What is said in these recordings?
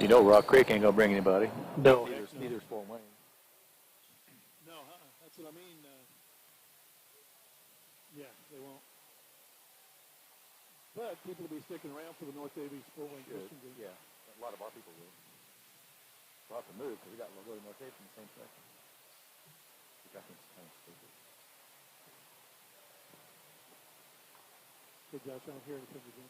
You know Rock Creek ain't going to bring anybody. No. Neither's Fort Wayne. No, that's what I mean. Yeah, they won't. But people will be sticking around for the North Daviess Fort Wayne Christian game. Yeah, a lot of our people will. We'll have to move because we got Loogootee North Daviess in the same section. Which I think is kind of stupid. Hey, Josh, I don't hear anything again.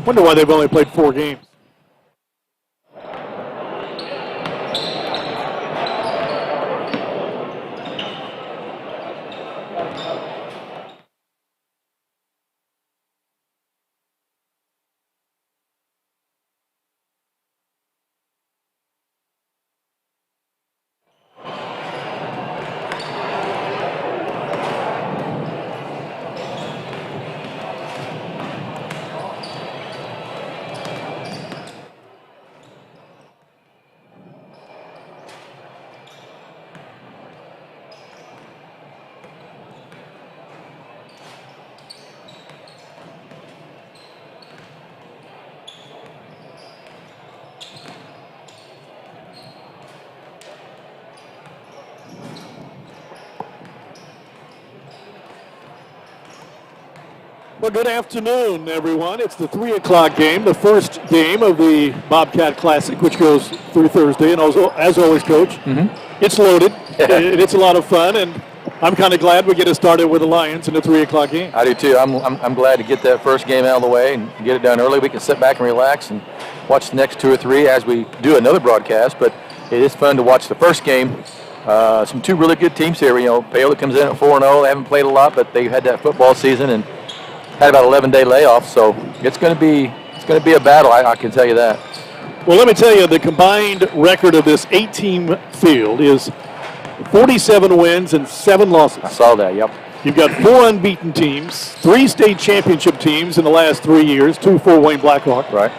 Wonder why they've only played 4 games. Well, good afternoon, everyone. It's the 3 o'clock game, the first game of the Bobcat Classic, which goes through Thursday. And as always, Coach, it's loaded, and it's a lot of fun, and I'm kind of glad we get it started with the Lions in the 3 o'clock game. I do too. I'm glad to get that first game out of the way and get it done early. We can sit back and relax and watch the next 2 or 3 as we do another broadcast. But it is fun to watch the first game. Some 2 really good teams here. You know, Paoli comes in at 4-0. They haven't played a lot, but they had that football season and had about 11-day layoff. So it's going to be a battle. I can tell you that. Well, let me tell you, the combined record of this 8-team field is 47 wins and 7 losses. I saw that. Yep. You've got 4 unbeaten teams, 3 state championship teams in the last 3 years, 2 Fort Wayne Blackhawk. Right.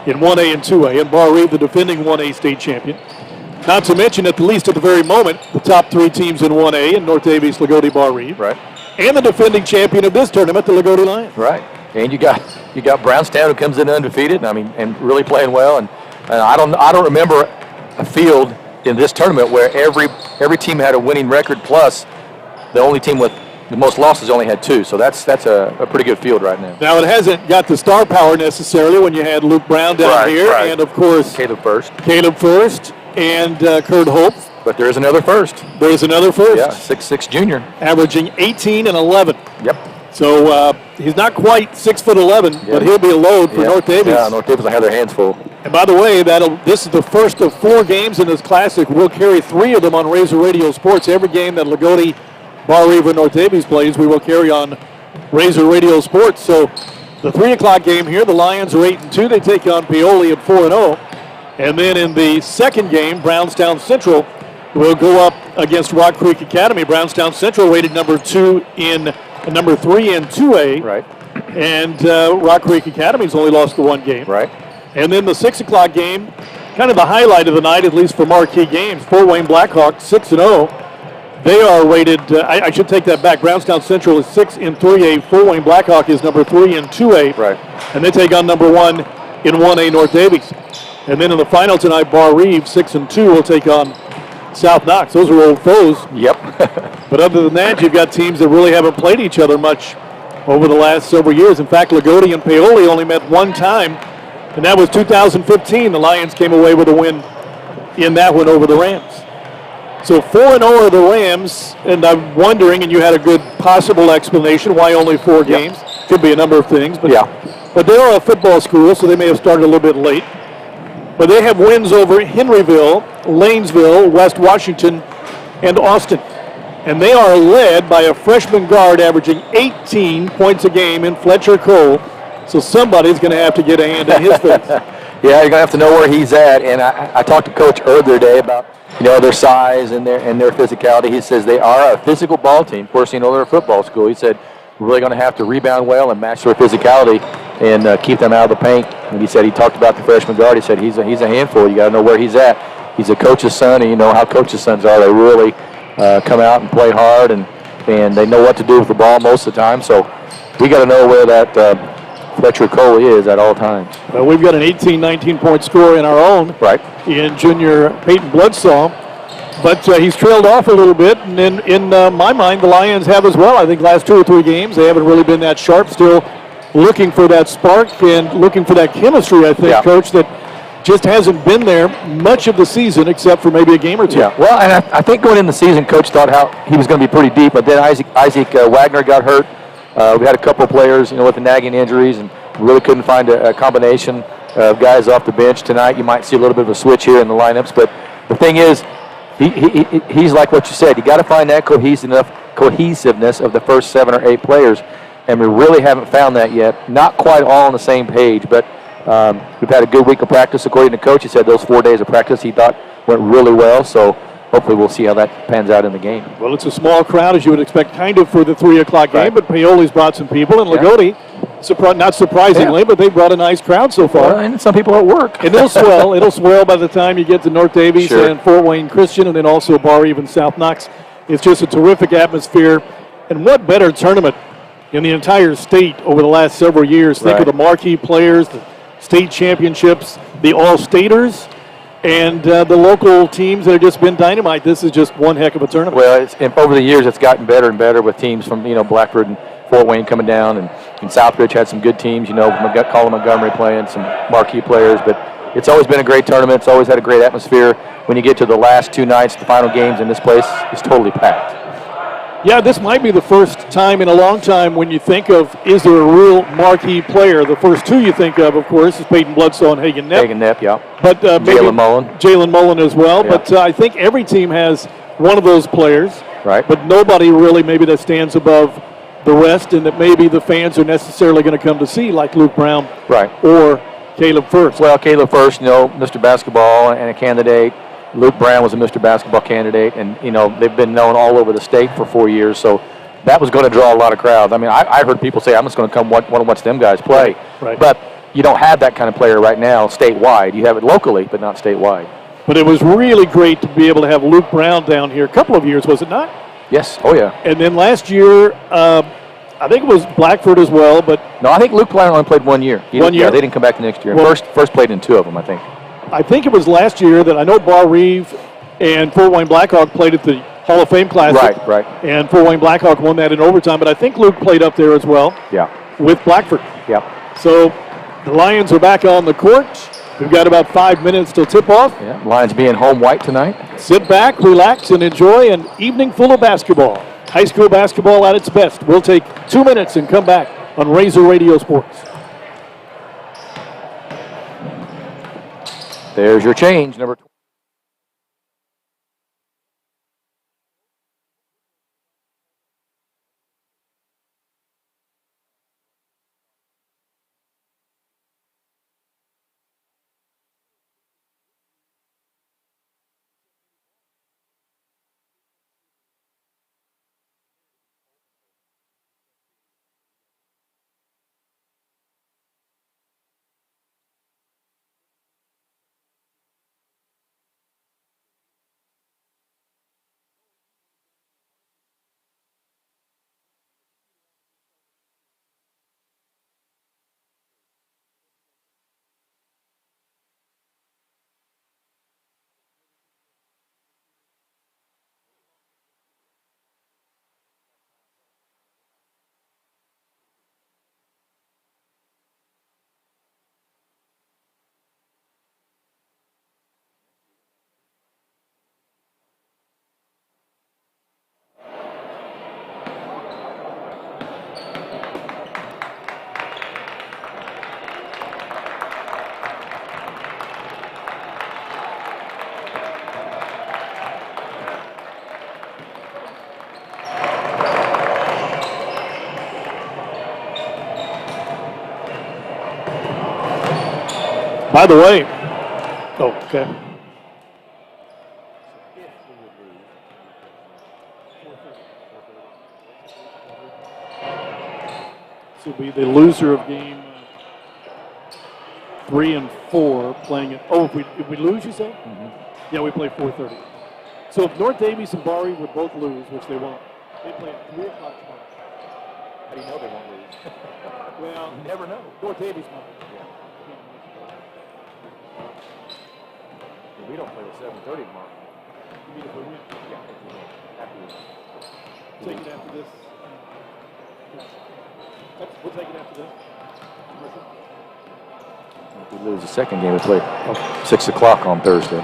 In 1A and 2A, and Bar Reeve, the defending 1A state champion. Not to mention, at least at the very moment, the top 3 teams in 1A, in North Daviess, Loogootee, Bar Reeve. Right. And the defending champion of this tournament, the Loogootee Lions. Right. And you got Brownstown, who comes in undefeated, and really playing well. And I don't remember a field in this tournament where every team had a winning record, plus the only team with the most losses only had 2. So that's a pretty good field right now. Now, it hasn't got the star power necessarily when you had Luke Brown down here, and of course Caleb First, and Kurt Hope. But there is another first. There is another first. Yeah, 6'6" junior. Averaging 18 and 11. Yep. So he's not quite 6'11", but he'll be a load for North Daviess. Yeah, North Daviess will have their hands full. And by the way, this is the first of 4 games in this Classic. We'll carry 3 of them on Razor Radio Sports. Every game that Loogootee, Bar Reeve, and North Daviess plays, we will carry on Razor Radio Sports. So the 3 o'clock game here, the Lions are 8-2. They take on Paoli at 4-0. And then in the second game, Brownstown Central will go up against Rock Creek Academy. Brownstown Central rated number 3 in 2A. Right. And Rock Creek Academy's only lost the 1 game. Right. And then the 6 o'clock game, kind of the highlight of the night, at least for marquee games. Fort Wayne Blackhawk 6-0. They are rated, I should take that back. Brownstown Central is 6 in 3A. Fort Wayne Blackhawk is number 3 in 2A. Right. And they take on number 1 in 1A North Daviess. And then in the final tonight, Bar Reeve 6-2 will take on South Knox. Those are old foes. Yep. But other than that, you've got teams that really haven't played each other much over the last several years. In fact, Loogootee and Paoli only met one time, and that was 2015. The Lions came away with a win in that one over the Rams. So 4-0 are the Rams, and I'm wondering, and you had a good possible explanation, why only 4 games. Could be a number of things. But, but they are a football school, so they may have started a little bit late. But they have wins over Henryville, Lanesville, West Washington, and Austin. And they are led by a freshman guard averaging 18 points a game in Fletcher Cole. So somebody's going to have to get a hand in his face. Yeah, you're going to have to know where he's at. And I talked to Coach earlier today about, their size and their physicality. He says they are a physical ball team. Of course, they're a football school. He said we're really going to have to rebound well and match their physicality and keep them out of the paint. And he said he talked about the freshman guard. He said he's a handful. You got to know where he's at. He's a coach's son, and you know how coaches' sons are. They really come out and play hard, and they know what to do with the ball most of the time. So we got to know where that Fletcher Cole is at all times. Well, we've got an 18, 19-point scorer in our own. Right. In junior Peyton Bloodsaw. But he's trailed off a little bit, and in my mind, the Lions have as well. I think last 2 or 3 games, they haven't really been that sharp. Still looking for that spark and looking for that chemistry, I think, Coach, that just hasn't been there much of the season except for maybe a game or 2. Yeah, well, and I think going into the season, Coach thought how he was going to be pretty deep, but then Isaac Wagner got hurt. We had a couple of players, with the nagging injuries, and really couldn't find a combination of guys off the bench. Tonight, you might see a little bit of a switch here in the lineups, but the thing is, he's like what you said. You got to find that cohesiveness of the first 7 or 8 players, and we really haven't found that yet. Not quite all on the same page, but we've had a good week of practice. According to Coach, he said those 4 days of practice he thought went really well. So hopefully we'll see how that pans out in the game. Well, it's a small crowd, as you would expect, kind of for the 3 o'clock game, but Paoli's brought some people, and Loogootee, not surprisingly, but they brought a nice crowd so far. Well, and some people at work. And it'll swell. It'll swell by the time you get to North Daviess and Fort Wayne Christian, and then also Bar Even South Knox. It's just a terrific atmosphere. And what better tournament in the entire state over the last several years? Think of the marquee players, the state championships, the all-staters, and the local teams that have just been dynamite. This is just one heck of a tournament. Well, over the years, it's gotten better and better with teams from, Blackford and Fort Wayne coming down, and Southbridge had some good teams, Colin Montgomery playing, some marquee players, but it's always been a great tournament. It's always had a great atmosphere. When you get to the last 2 nights, the final games in this place is totally packed. Yeah, this might be the first time in a long time when you think of, is there a real marquee player? The first 2 you think of course, is Peyton Bloodsaw and Hagan Knepp. Hagan Knepp, yeah. But Jalen Mullen. Jalen Mullen as well. Yeah. But I think every team has one of those players. Right. But nobody really maybe that stands above the rest and that maybe the fans are necessarily going to come to see, like Luke Brown or Caleb First. Well, Caleb First, Mr. Basketball and a candidate. Luke Brown was a Mr. Basketball candidate, and, they've been known all over the state for 4 years, so that was going to draw a lot of crowds. I mean, I heard people say, I'm just going to come want to watch them guys play. Right. But you don't have that kind of player right now statewide. You have it locally, but not statewide. But it was really great to be able to have Luke Brown down here a couple of years, was it not? Yes. Oh, yeah. And then last year, I think it was Blackford as well, but... No, I think Luke Brown only played 1 year. 1 year? Yeah, they didn't come back the next year. Well, first played in 2 of them, I think. I think it was last year that I know Bar Reeve and Fort Wayne Blackhawk played at the Hall of Fame Classic. Right. And Fort Wayne Blackhawk won that in overtime, but I think Luke played up there as well. Yeah. With Blackford. Yeah. So the Lions are back on the court. We've got about 5 minutes till tip-off. Yeah, Lions being home white tonight. Sit back, relax, and enjoy an evening full of basketball. High school basketball at its best. We'll take 2 minutes and come back on Razor Radio Sports. There's your change, number 20. By the way, oh, okay. This will be the loser of game 3 and 4 playing it. Oh, if we lose, you said? Mm-hmm. Yeah, we play 4:30. So if North Daviess and Barry would both lose, which they won't, they play at 3 o'clock tomorrow. How do you know they won't lose? Well, You never know. North Daviess might. We don't play till 7:30 tomorrow. You mean if we win? Yeah. Take it after this. We'll take it after this. If we lose the second game, we play 6 o'clock on Thursday.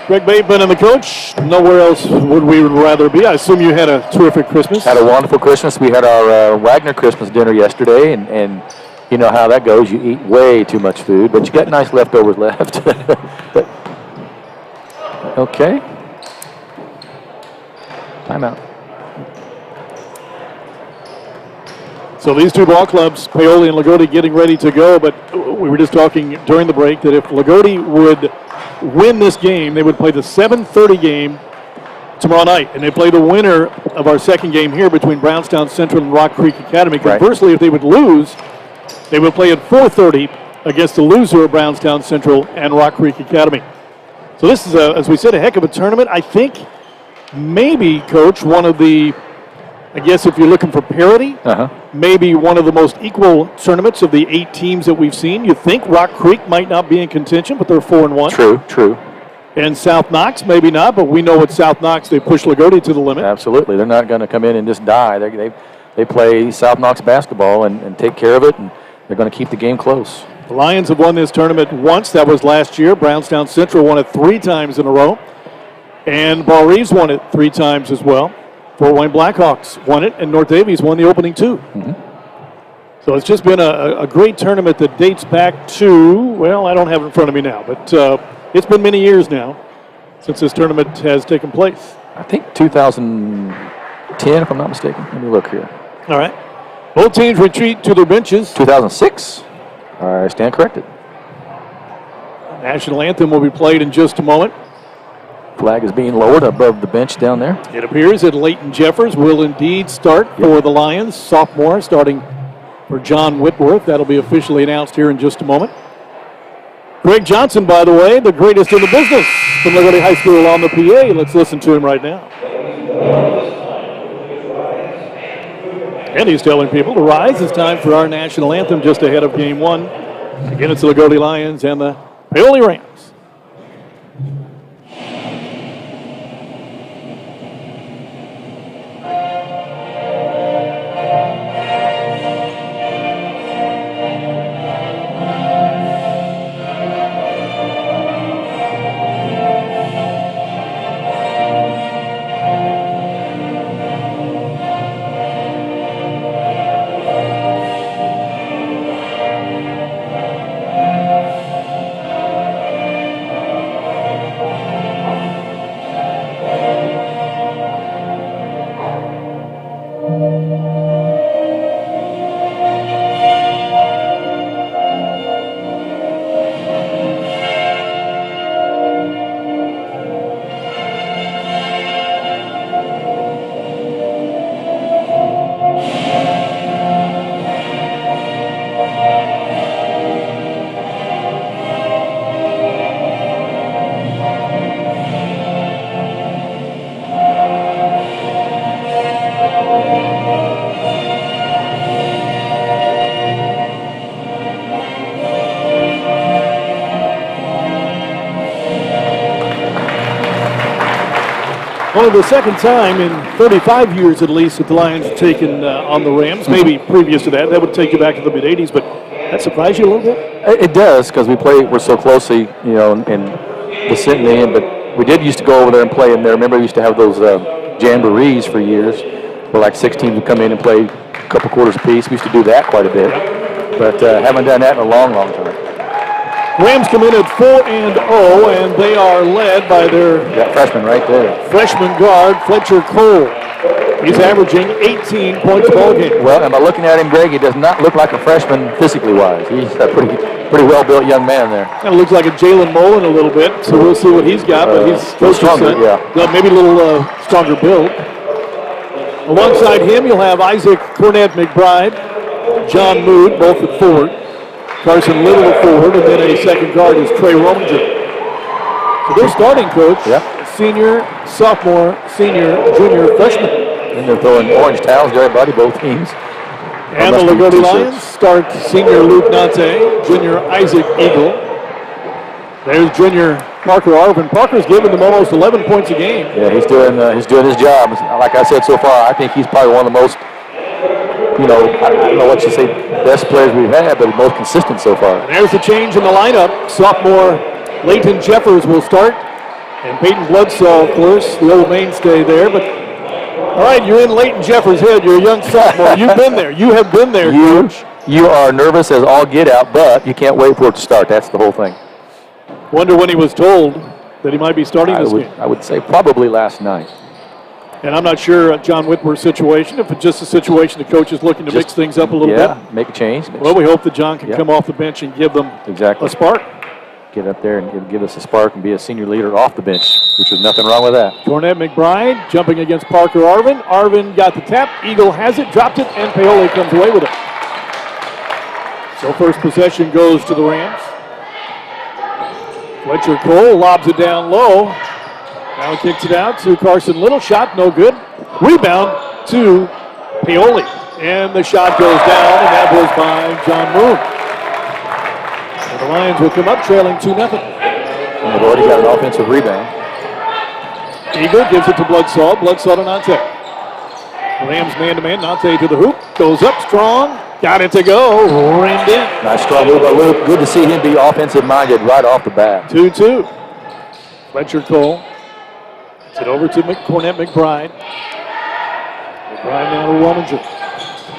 Greg Bateman and the coach. Nowhere else would we rather be. I assume you had a terrific Christmas. Had a wonderful Christmas. We had our Wagner Christmas dinner yesterday, and you know how that goes. You eat way too much food, but you got nice leftovers left. Okay. Timeout. So these two ball clubs, Paoli and Loogootee, getting ready to go, but we were just talking during the break that if Loogootee would win this game, they would play the 7:30 game tomorrow night, and they play the winner of our second game here between Brownstown Central and Rock Creek Academy. Conversely, if they would lose, they would play at 4:30 against the loser of Brownstown Central and Rock Creek Academy. So this is, as we said, a heck of a tournament. I think maybe, Coach, one of the, I guess if you're looking for parity, maybe one of the most equal tournaments of the 8 teams that we've seen. You think Rock Creek might not be in contention, but they're 4-1. True. And South Knox, maybe not, but we know at South Knox they push Loogootee to the limit. Absolutely. They're not going to come in and just die. They play South Knox basketball and take care of it, and they're going to keep the game close. The Lions have won this tournament once. That was last year. Brownstown Central won it 3 times in a row. And Ball Reeves won it 3 times as well. Fort Wayne Blackhawks won it, and North Daviess won the opening 2. So it's just been a great tournament that dates back to, well, I don't have it in front of me now, but it's been many years now since this tournament has taken place. I think 2010, if I'm not mistaken. Let me look here. All right. Both teams retreat to their benches. 2006. I stand corrected. National anthem will be played in just a moment. Flag is being lowered above the bench down there. It appears that Leighton Jeffers will indeed start for the Lions, sophomore, starting for John Whitworth. That'll be officially announced here in just a moment. Greg Johnson, by the way, the greatest in the business from Loogootee High School on the PA. Let's listen to him right now. And he's telling people to rise. It's time for our national anthem just ahead of game 1. Again, it's the Loogootee Lions and the Paoli Rams. Only the second time in 35 years at least that the Lions have taken on the Rams. Maybe previous to that. That would take you back to the mid-'80s. But That surprised you a little bit? It does, because we're so closely, in vicinity. But we did used to go over there and play in there. Remember, we used to have those jamborees for years, where like 6 teams would come in and play a couple quarters apiece. We used to do that quite a bit, but haven't done that in a long, long time. Rams come in at 4-0, and they are led by their freshman right there. Freshman guard, Fletcher Cole. He's averaging 18 points a ball game. Well, and by looking at him, Greg, he does not look like a freshman physically wise. He's a pretty well-built young man there. Kind of looks like a Jalen Mullen a little bit, so we'll see what he's got, but he's stronger, maybe a little stronger build. Alongside him, you'll have Isaac Cornett McBride, John Mood, both at forward. Carson Little at forward, and then a second guard is Trey Rominger. So their starting coach, senior, sophomore, senior, junior, freshman. And they're throwing orange towels to everybody, both teams. And the Loogootee Lions start senior Luke Nante, junior Isaac Eagle. There's junior Parker Arvin. Parker's giving them almost 11 points a game. Yeah, he's doing his job. Like I said so far, I think he's probably one of the most, I don't know what you say, best players we've had, but most consistent so far. And there's the change in the lineup. Sophomore Leighton Jeffers will start. And Peyton Bloodsaw, of course, the old mainstay there. But, all right, you're in Leighton Jeffers' head. You're a young sophomore. You've been there. You have been there, Coach. You are nervous as all get out, but you can't wait for it to start. That's the whole thing. Wonder when he was told that he might be starting this game. I would say probably last night. And I'm not sure John Whitmer's situation, if it's just a situation the coach is looking to mix things up a little bit. Make a change. Well, we hope that John can come off the bench and give them a spark. Get up there and give us a spark and be a senior leader off the bench, which is nothing wrong with that. Cornett McBride jumping against Parker Arvin. Arvin got the tap. Eagle has it, dropped it, and Paoli comes away with it. So first possession goes to the Rams. Fletcher Cole lobs it down low. Now kicks it out to Carson Little. Shot no good. Rebound to Paoli. And the shot goes down, and that was by John Moon. And the Lions will come up trailing 2-0. And they've already got an offensive rebound. Eagle gives it to Bloodsaw. Bloodsaw to Nante. Rams man-to-man. Nante to the hoop. Goes up strong. Got it to go. Rimmed in. Nice strong move by Luke. Good to see him be offensive-minded right off the bat. 2-2. Fletcher Cole. Gets it over to Cornett McBride. McBride now to Rominger.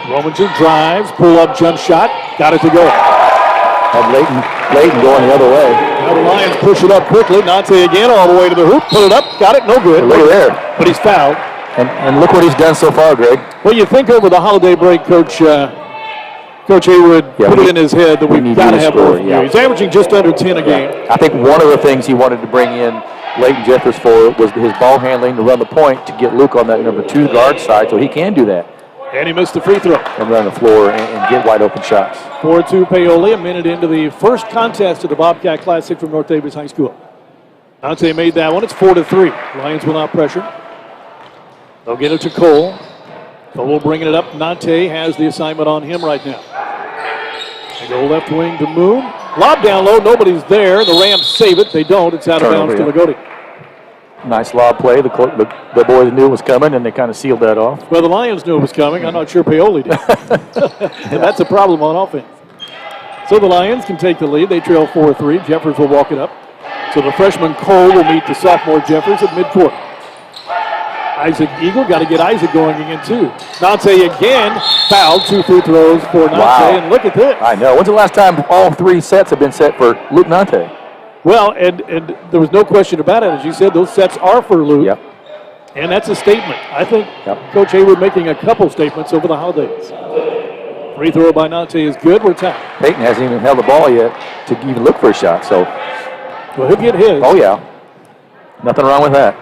Rominger drives. Pull-up jump shot. Got it to go. And Leighton going the other way. Now the Lions push it up quickly. Nante again all the way to the hoop. Put it up. Got it. No good. Look there. But he's fouled. And look what he's done so far, Greg. Well, you think over the holiday break, Coach Haywood put it in his head that we've got to have more. He's averaging just under 10 a game. I think one of the things he wanted to bring in Leighton Jeffers for was his ball handling to run the point to get Luke on that number 2 guard side, so he can do that. And he missed the free throw. And run the floor and get wide open shots. 4-2 Paoli, a minute into the first contest of the Bobcat Classic from North Daviess High School. Nante made that one. It's 4-3. Lions will not pressure. They'll get it to Cole. Cole bringing it up. Nante has the assignment on him right now. They go left wing to Moon. Lob down low. Nobody's there. The Rams save it. They don't. It's out of bounds to Loogootee. Nice lob play. The boys knew it was coming, and they kind of sealed that off. Well, the Lions knew it was coming. I'm not sure Paoli did. And that's a problem on offense. So the Lions can take the lead. They trail 4-3. Jeffers will walk it up. So the freshman Cole will meet the sophomore Jeffers at midcourt. Isaac Eagle, got to get Isaac going again, too. Nante again, fouled. 2 free throws for Nante, and look at this. I know. When's the last time all 3 sets have been set for Luke Nante? Well, and there was no question about it. As you said, those sets are for Luke. Yep. And that's a statement. I think Coach Haywood making a couple statements over the holidays. Free throw by Nante is good. We're tied. Peyton hasn't even held the ball yet to even look for a shot, so. Well, he'll get his. Oh, yeah. Nothing wrong with that.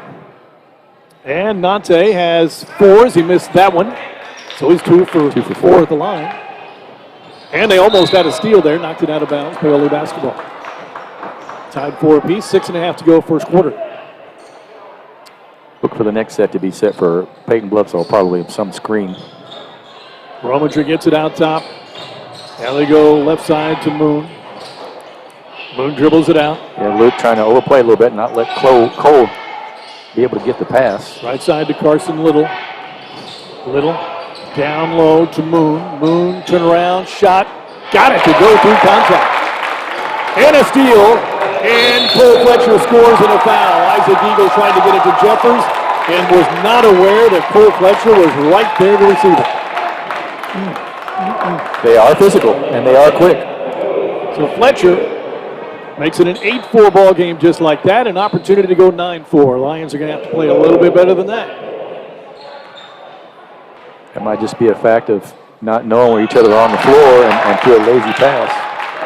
And Nante has 4s. He missed that one. So he's 2 for 4 at the line. And they almost had a steal there. Knocked it out of bounds. Paoli basketball. Tied 4 apiece. 6.5 to go first quarter. Look for the next set to be set for Peyton Bloodsaw, probably some screen. Rominger gets it out top. Now they go left side to Moon. Moon dribbles it out. Yeah, Luke trying to overplay a little bit, not let Cole be able to get the pass. Right side to Carson Little. Little down low to Moon. Moon turn around, shot got it to go through contact. And a steal, and Cole Fletcher scores in a foul. Isaac Eagle tried to get it to Jeffers and was not aware that Cole Fletcher was right there to receive it. They are physical, and they are quick. So Fletcher makes it an 8-4 ball game just like that, an opportunity to go 9-4. Lions are going to have to play a little bit better than that. It might just be a fact of not knowing where each other are on the floor and to a lazy pass.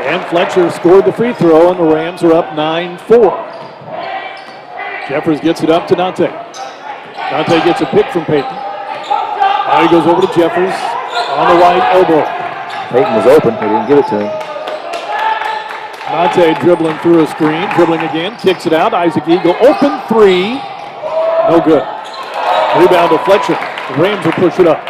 And Fletcher scored the free throw, and the Rams are up 9-4. Jeffers gets it up to Dante. Dante gets a pick from Peyton. Now he goes over to Jeffers on the right elbow. Peyton was open. They didn't give it to him. Dante dribbling through a screen, dribbling again, kicks it out. Isaac Eagle, open three. No good. Rebound to Fletcher. The Rams will push it up.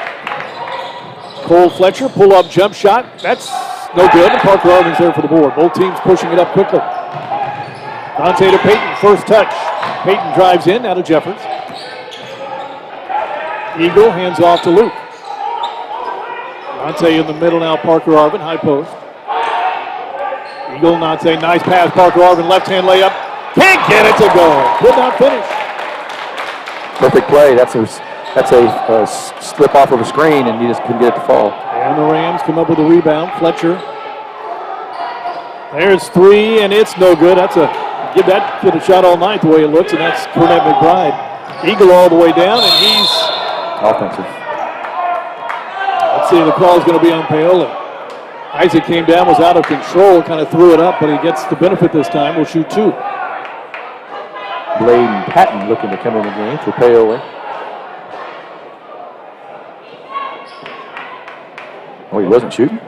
Cole Fletcher, pull-up jump shot. That's no good. And Parker Arvin's there for the board. Both teams pushing it up quickly. Dante to Peyton, first touch. Peyton drives in, out of Jeffers. Eagle hands off to Luke. Dante in the middle now, Parker Arvin, high post. Eagle, Dante, nice pass, Parker Arvin, left-hand layup. Can't get it to go. Could not finish. Perfect play. That's a slip off of a screen, and you just couldn't get it to fall. And the Rams come up with a rebound. Fletcher. There's three, and it's no good. That's give that kid a shot all night the way it looks, and that's Cornette McBride. Eagle all the way down, and he's offensive. Let's see, the call is going to be on Paoli. Isaac came down, was out of control, kind of threw it up, but he gets the benefit this time. We'll shoot two. Bladen Patton looking to come in the game for Paoli. Oh, he wasn't shooting?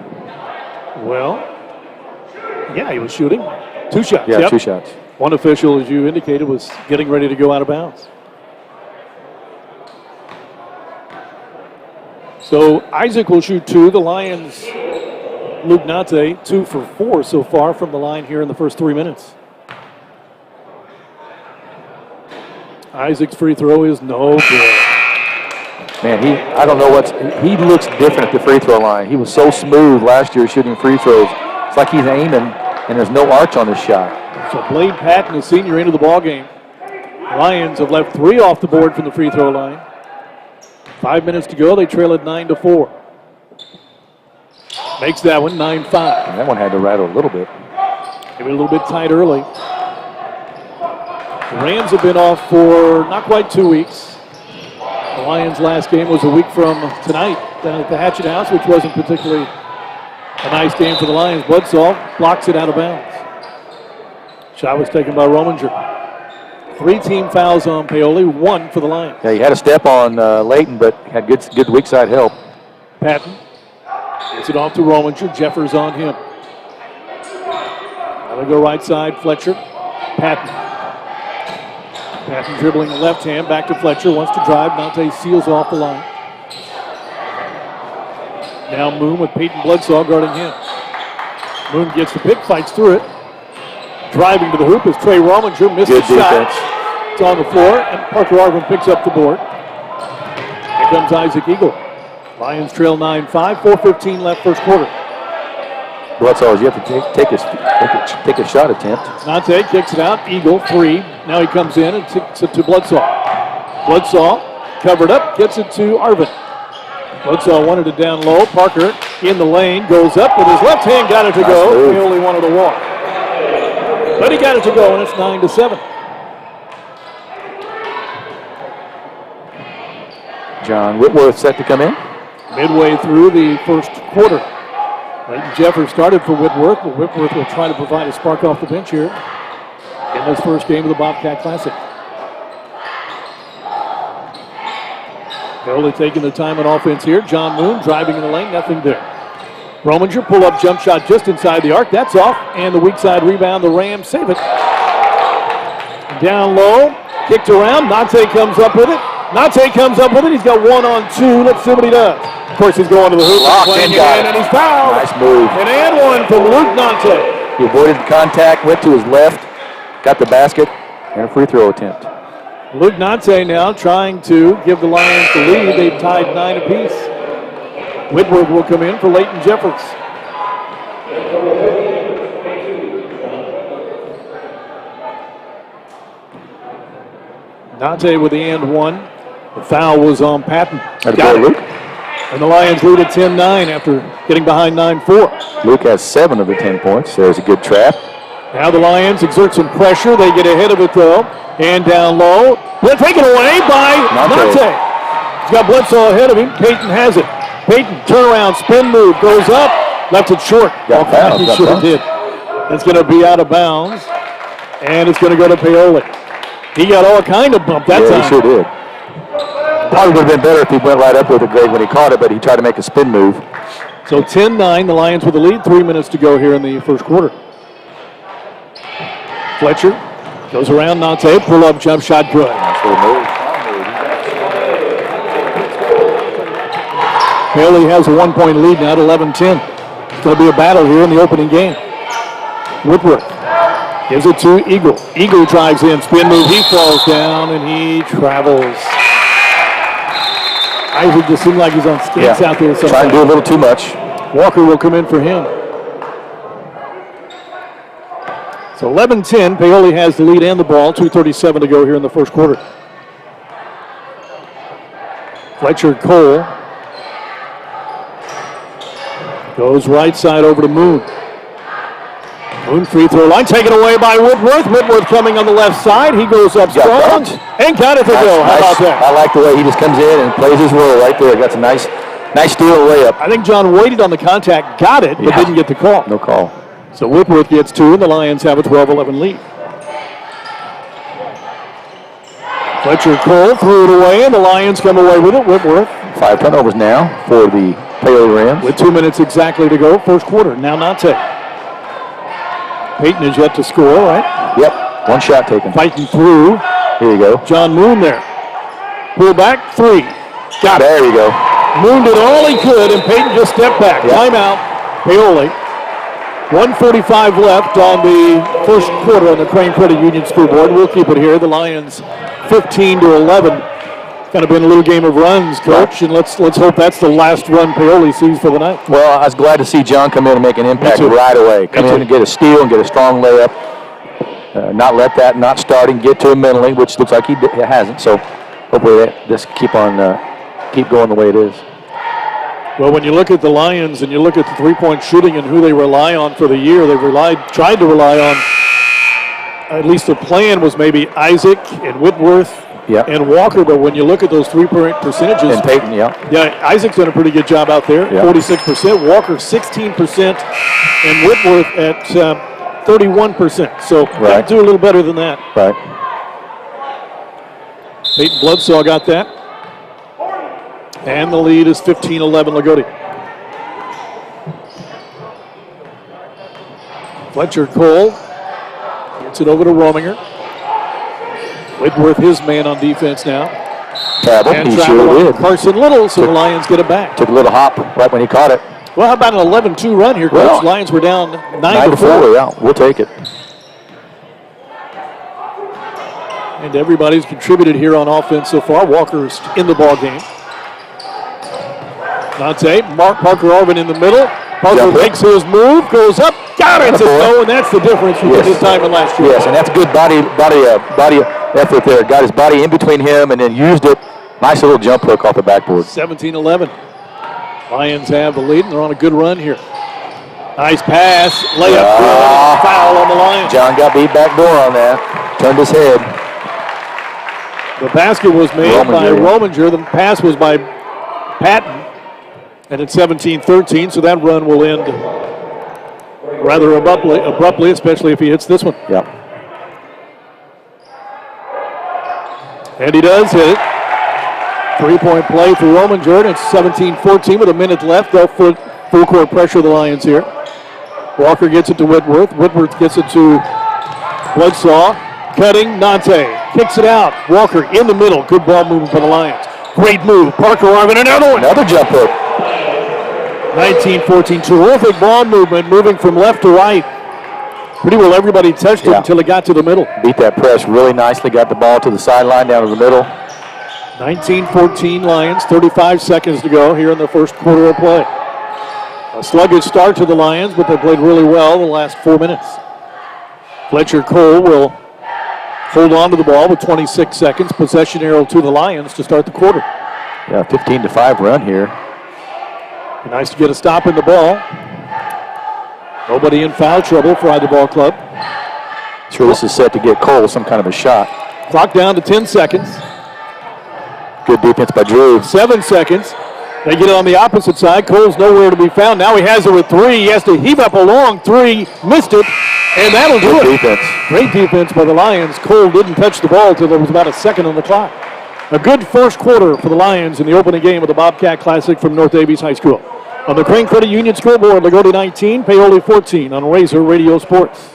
Well, yeah, he was shooting. Two shots. Yeah, yep. 2 shots. One official, as you indicated, was getting ready to go out of bounds. So Isaac will shoot two. The Lions, Luke Nate, 2 for 4 so far from the line here in the first 3 minutes. Isaac's free throw is no good. Man, I don't know he looks different at the free throw line. He was so smooth last year shooting free throws. It's like he's aiming, and there's no arch on his shot. So Blade Patton, the senior, into the ball game. Lions have left 3 off the board from the free throw line. 5 minutes to go. They trail it 9-4. Makes that one 9-5. And that one had to rattle a little bit. Maybe a little bit tight early. The Rams have been off for not quite 2 weeks. The Lions' last game was a week from tonight down at the Hatchet House, which wasn't particularly a nice game for the Lions. Bledsoe blocks it out of bounds. Shot was taken by Rominger. 3 team fouls on Paoli, 1 for the Lions. Yeah, he had a step on Layton, but had good weak side help. Patton gets it off to Rominger. Jeffers on him. Now they go right side. Fletcher. Patton dribbling the left hand, back to Fletcher, wants to drive. Dante seals off the line. Now Moon with Peyton Bledsoe guarding him. Moon gets the pick, fights through it. Driving to the hoop is Trey Rominger, missed the shot. It's on the floor, and Parker Arvin picks up the board. Here comes Isaac Eagle. Lions trail 9-5, 4:15 left first quarter. Bledsoe, you have to take a shot attempt. Dante kicks it out. Eagle, 3. Now he comes in and takes it to Bledsoe. Bledsoe covered up, gets it to Arvin. Bledsoe wanted it down low. Parker in the lane, goes up with his left hand, got it to go. He only wanted to walk. But he got it to go, and it's 9-7. John Whitworth set to come in. Midway through the first quarter. Leighton Jeffers started for Whitworth, but Whitworth will try to provide a spark off the bench here in this first game of the Bobcat Classic. Paoli taking the time on offense here. John Moon driving in the lane, nothing there. Rominger pull-up jump shot just inside the arc. That's off, and the weak side rebound. The Rams save it. Down low, kicked around. Nate comes up with it. He's got 1-on-2. Let's see what he does. Of course, he's going to the hoop. And he's fouled. Nice move. And one from Luke Nate. He avoided the contact, went to his left, got the basket, and a free throw attempt. Luke Nate now trying to give the Lions the lead. They've tied 9 apiece. Whitworth will come in for Leighton Jeffers. Dante with the and one. The foul was on Patton. Got it. Luke. And the Lions lead at 10-9 after getting behind 9-4. Luke has 7 of the 10 points. There's a good trap. Now the Lions exert some pressure. They get ahead of it though. And down low. Taken away by Nante. He's got Bledsoe ahead of him. Peyton has it. Peyton, turnaround, spin move, goes up. Left it short. Got fouled. He should have did. It's going to be out of bounds. And it's going to go to Paoli. He got all kind of bump that time. He sure did. Probably would have been better if he went right up with it, Greg, when he caught it, but he tried to make a spin move. So 10-9, the Lions with the lead. 3 minutes to go here in the first quarter. Fletcher goes around Nante. Pull-up jump shot good. Paoli has a 1-point lead now at 11-10. It's going to be a battle here in the opening game. Whitworth gives it to Eagle. Eagle drives in. Spin move. He falls down and he travels. Isaac just seemed like he's on skates out there. Trying to do a little too much. Walker will come in for him. So 11-10, Paoli has the lead and the ball. 2:37 to go here in the first quarter. Fletcher Cole goes right side over to Moon. Moon free throw line taken away by Whitworth. Whitworth coming on the left side. He goes up strong and got it to go. How about that? I like the way he just comes in and plays his role right there. That's a nice steal layup. I think John waited on the contact, got it, but didn't get the call. No call. So Whitworth gets 2, and the Lions have a 12-11 lead. Fletcher Cole threw it away, and the Lions come away with it. Whitworth. 5 turnovers now for the Paoli Rams. With 2 minutes exactly to go, first quarter. Now Nante. Peyton is yet to score, right? Yep, 1 shot taken. Fighting through. Here you go. John Moon there. Pull back, 3. Got it. There you go. Moon did all he could, and Peyton just stepped back. Yep. Timeout, Paoli. 1:45 left on the first quarter on the Crane Credit Union scoreboard. We'll keep it here. The Lions 15-11. Kind of been a little game of runs, Coach, and let's hope that's the last run Paoli sees for the night. Well, I was glad to see John come in and make an impact right away. Come in and get a steal and get a strong layup. Not let that not starting get to him mentally, which looks like he hasn't. So hopefully this keep going the way it is. Well, when you look at the Lions and you look at the three-point shooting and who they rely on for the year, they tried to rely on, at least the plan was maybe Isaac and Whitworth and Walker, but when you look at those three-point percentages. And Peyton, Isaac's done a pretty good job out there, 46%, Walker 16%, and Whitworth at 31%. So they do a little better than that. Right. Peyton Bledsoe got that. And the lead is 15-11 Loogootee. Fletcher Cole gets it over to Rominger. Whitworth, his man on defense now. Travel, he sure did. Carson Little, so the Lions get it back. Took a little hop right when he caught it. Well, how about an 11-2 run here, Coach? Well, Lions were down 9-4. Yeah, we'll take it. And everybody's contributed here on offense so far. Walker's in the ball game. Nante, Parker Arvin in the middle. Parker makes his move, goes up, got it to go, and that's the difference from this time and last year. Yes, and that's good body effort there. Got his body in between him and then used it. Nice little jump hook off the backboard. 17-11. Lions have the lead, and they're on a good run here. Nice pass, layup, foul on the Lions. John got beat backdoor on that. Turned his head. The basket was made by Rominger. The pass was by Patton. And it's 17-13, so that run will end rather abruptly, especially if he hits this one. Yeah. And he does hit it. 3-point play for Rominger, and it's 17-14 with a minute left. They'll full court pressure the Lions here. Walker gets it to Whitworth. Whitworth gets it to Bledsoe. Cutting, Nante. Kicks it out. Walker in the middle. Good ball movement for the Lions. Great move. Parker Arvin, another one. Another jump hook. 19-14. Terrific ball movement, moving from left to right. Pretty well everybody touched it until it got to the middle. Beat that press really nicely. Got the ball to the sideline, down to the middle. 19-14 Lions. 35 seconds to go here in the first quarter of play. A sluggish start to the Lions, but they played really well the last 4 minutes. Fletcher Cole will hold on to the ball with 26 seconds. Possession arrow to the Lions to start the quarter. Yeah, 15-5 run here. Nice to get a stop in the ball. Nobody in foul trouble for either ball club. Sure, this is set to get Cole some kind of a shot. Clock down to 10 seconds. Good defense by Drew. 7 seconds. They get it on the opposite side. Cole's nowhere to be found. Now he has it with 3. He has to heave up a long 3. Missed it. And that'll do it. Defense. Great defense by the Lions. Cole didn't touch the ball until there was about a second on the clock. A good first quarter for the Lions in the opening game of the Bobcat Classic from North Daviess High School. On the Crane Credit Union scoreboard, Loogootee 19, Paoli 14 on Razor Radio Sports.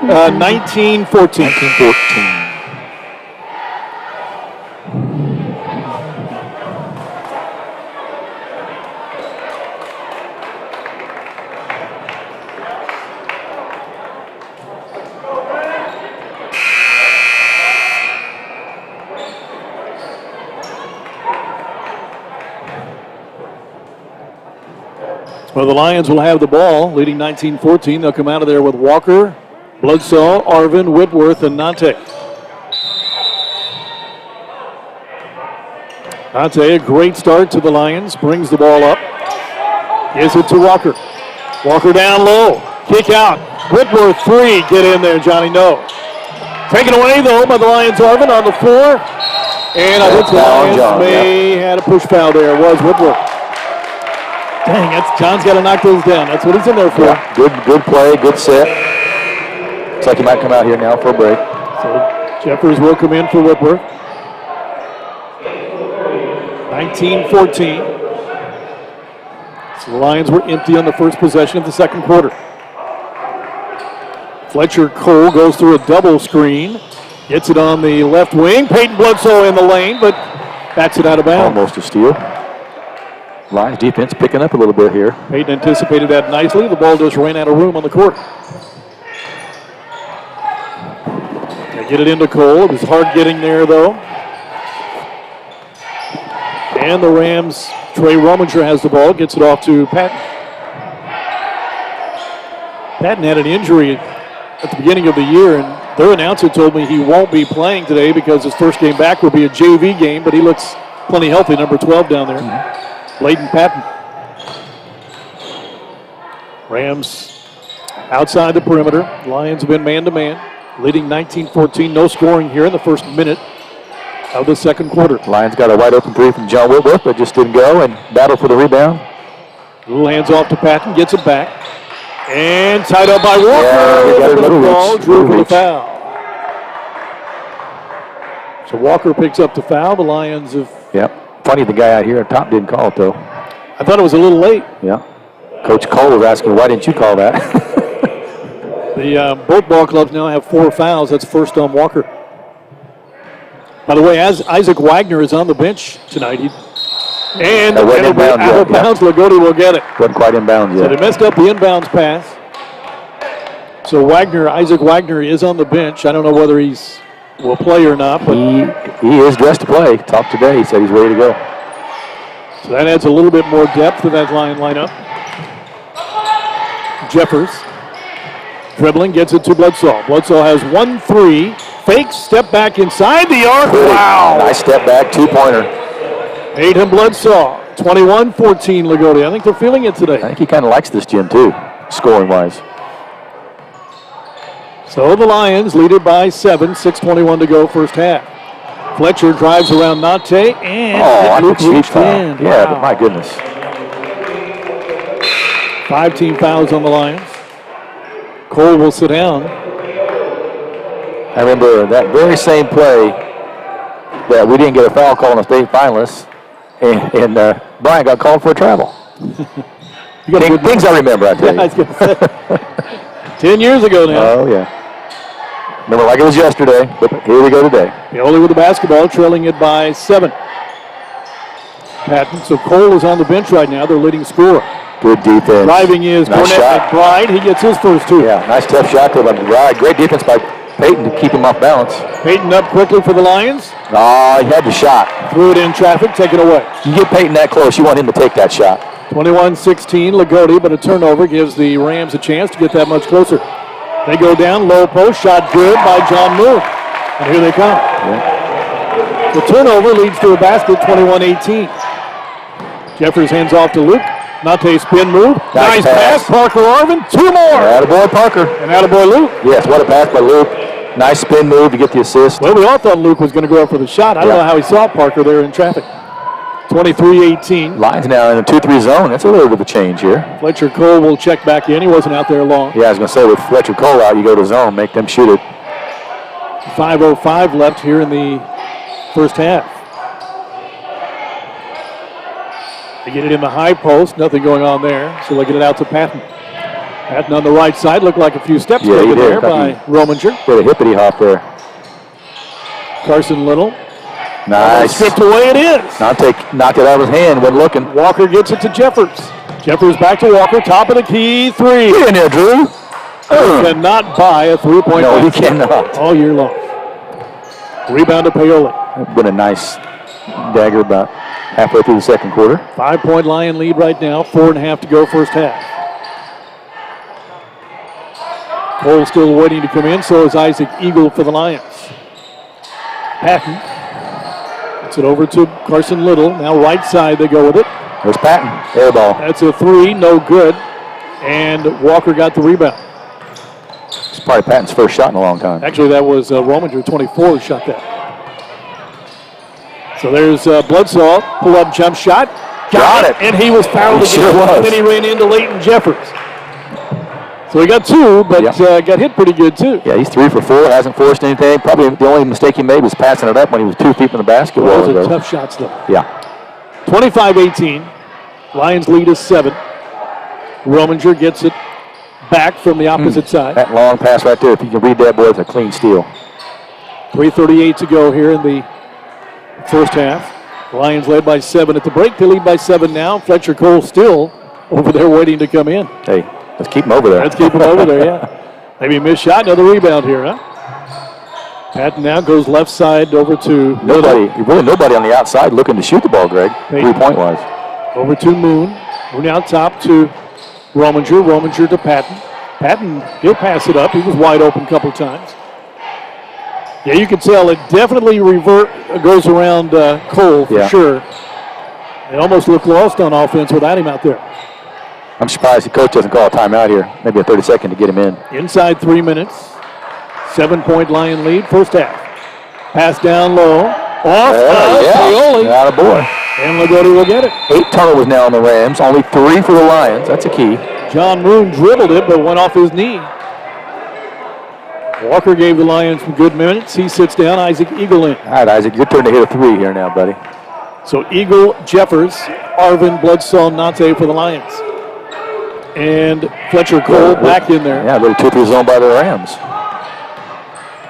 Uh, 19-14. 19-14. Well, the Lions will have the ball, leading 19-14. They'll come out of there with Walker, Bloodsaw, Arvin, Whitworth, and Nante. Nante, a great start to the Lions, brings the ball up. Gives it to Walker. Walker down low, kick out. Whitworth, 3, get in there, Johnny, no. Taken away, though, by the Lions, Arvin on the floor. And I think the Lions may had a push foul there. It was Whitworth. Dang, John's got to knock those down. That's what he's in there for. Yeah, good play, good set. Looks like he might come out here now for a break. So Jeffers will come in for Whitworth. 19-14. So the Lions were empty on the first possession of the second quarter. Fletcher Cole goes through a double screen. Gets it on the left wing. Peyton Bloodsaw in the lane, but bats it out of bounds. Almost a steal. Lions defense picking up a little bit here. Peyton anticipated that nicely. The ball just ran out of room on the court. They get it into Cole. It was hard getting there, though. And the Rams, Trey Rominger has the ball. Gets it off to Patton. Patton had an injury at the beginning of the year, and their announcer told me he won't be playing today because his first game back will be a JV game, but he looks plenty healthy, number 12 down there. Mm-hmm. Layden Patton. Rams outside the perimeter. Lions have been man-to-man, leading 19-14. No scoring here in the first minute of the second quarter. Lions got a wide-open three from John Whitworth, but just didn't go, and battle for the rebound. Little hands off to Patton, gets it back. And tied up by Walker. Yeah, Drew for the foul. So Walker picks up the foul. The Lions have... Yep. Funny the guy out here at top didn't call it, though. I thought it was a little late. Yeah. Coach Cole was asking, why didn't you call that? Both ball clubs now have 4 fouls. That's first on Walker. By the way, as Isaac Wagner is on the bench tonight, and out of bounds, Loogootee will get it. Wasn't quite inbound yet. So they messed up the inbounds pass. So Isaac Wagner is on the bench. I don't know whether will play or not, but he is dressed to play. Talked today. He said he's ready to go. So that adds a little bit more depth to that lineup. Jeffers dribbling, gets it to Bloodsaw. Bloodsaw has 1-3, fakes, step back inside the arc. Wow! Nice step back, 2-pointer. Aiden Bloodsaw, 21-14 Loogootee. I think they're feeling it today. I think he kind of likes this gym too, scoring-wise. So the Lions lead it by 7, 6:21 to go first half. Fletcher drives around Nante and reached in. Yeah, but my goodness. 5 team fouls on the Lions. Cole will sit down. I remember that very same play that we didn't get a foul call on the state finalists, and Brian got called for a travel. Things I remember, I tell you. I was gonna say. 10 years ago now. Oh, yeah. Remember like it was yesterday, but here we go today. Paoli with the basketball, trailing it by 7. Patton. So Cole is on the bench right now, their leading scorer. Good defense. Driving is nice Cornett McBride. He gets his first 2. Yeah, nice tough shot by McBride. Great defense by Peyton to keep him off balance. Peyton up quickly for the Lions. Oh, he had the shot. Threw it in traffic, taken away. You get Peyton that close, you want him to take that shot. 21-16, Loogootee, but a turnover gives the Rams a chance to get that much closer. They go down, low post, shot good by John Moore. And here they come. Yeah. The turnover leads to a basket, 21-18. Jeffers hands off to Luke. Nate spin move. Nice pass. Parker Arvin. 2 more. Attaboy Parker. And attaboy Luke. Yes, what a pass by Luke. Nice spin move to get the assist. Well, we all thought Luke was going to go up for the shot. I don't know how he saw Parker there in traffic. 23-18. Lions now in a 2-3 zone. That's a little bit of a change here. Fletcher Cole will check back in. He wasn't out there long. Yeah, I was going to say, with Fletcher Cole out, you go to zone, make them shoot it. 5:05 left here in the first half. They get it in the high post. Nothing going on there. So they get it out to Patton. Patton on the right side. Looked like a few steps taken there by Rominger. Did a hippity hop there. Carson Little. Nice. Stripped away it is. Knocked it out of his hand when looking. Walker gets it to Jeffers. Jeffers back to Walker. Top of the key. 3. Get in there, Drew. Cannot buy a 3-point. No, he cannot. All year long. Rebound to Paoli. Been a nice dagger about halfway through the second quarter. 5-point Lion lead right now. 4.5 to go first half. Cole still waiting to come in. So is Isaac Eagle for the Lions. Patton. Gets it over to Carson Little. Now right side they go with it. There's Patton. Air ball. That's a 3. No good. And Walker got the rebound. It's probably Patton's first shot in a long time. Actually, that was Rominger, 24, shot that. So there's Bledsoe, pull-up jump shot. Got it. And he was fouled again. Sure was. And then he ran into Leighton Jeffers. So he got 2, but got hit pretty good, too. Yeah, he's 3 for 4, hasn't forced anything. Probably the only mistake he made was passing it up when he was 2 feet from the basket. Those are tough shots, though. Yeah. 25-18. Lions lead is 7. Rominger gets it back from the opposite side. That long pass right there, if you can read that, boy, it's a clean steal. 3:38 to go here in the first half. Lions led by 7 at the break. They lead by 7 now. Fletcher Cole still over there waiting to come in. Hey, let's keep him over there. Let's keep him over there, yeah. Maybe a missed shot, another rebound here, huh? Patton now goes left side over to nobody on the outside looking to shoot the ball, Greg, 3-point wise. Over to Moon. Moon out top to Rominger. Rominger to Patton. Patton, he'll pass it up. He was wide open a couple times. Yeah, you can tell it definitely goes around Cole for sure. They almost look lost on offense without him out there. I'm surprised the coach doesn't call a timeout here. Maybe a 30-second to get him in. Inside 3 minutes. 7-point Lion lead, first half. Pass down low. Off Paoli. Attaboy. And Loogootee will get it. 8 turnovers now on the Rams. Only 3 for the Lions. That's a key. John Moon dribbled it, but went off his knee. Walker gave the Lions some good minutes. He sits down. Isaac Eagle in. All right, Isaac, your turn to hit a 3 here now, buddy. So Eagle, Jeffers, Arvin, Bledsoe, Nate for the Lions. And Fletcher Cole back in there. Yeah, a little 2-3 zone by the Rams.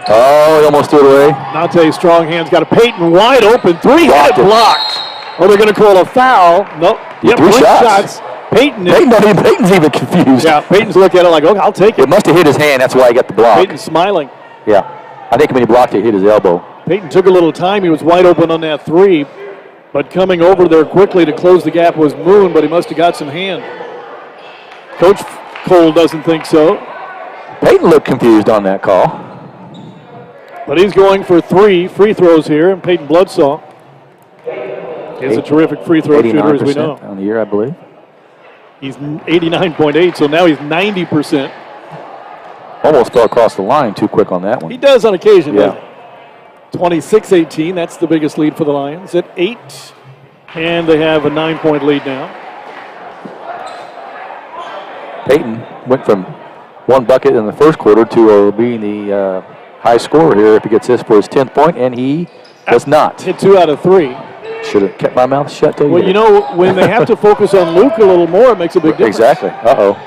Oh, he almost threw it away. Nate, strong hands, got a Peyton wide open. 3-headed blocked. Oh, they're going to call a foul. Nope. Yep, 3 shots. Peyton's even confused. Yeah, Peyton's looking at it like, okay, I'll take it. It must have hit his hand. That's why he got the block. Peyton's smiling. Yeah. I think when he blocked it, he hit his elbow. Peyton took a little time. He was wide open on that 3. But coming over there quickly to close the gap was Moon, but he must have got some hand. Coach Cole doesn't think so. Peyton looked confused on that call. But he's going for 3 free throws here, and Peyton Bledsoe is a terrific free throw shooter, as we know. On the year, I believe. He's 89.8, so now he's 90%. Almost fell across the line too quick on that one. He does on occasion, doesn't he? 26-18, that's the biggest lead for the Lions at 8, and they have a 9-point lead now. Peyton went from one bucket in the first quarter to being the high scorer here if he gets this for his 10th point, and he does not. Hit 2 out of 3. Should have kept my mouth shut till you Well, did. you know, when they have to focus on Luke a little more, it makes a big difference. Exactly. Uh-oh.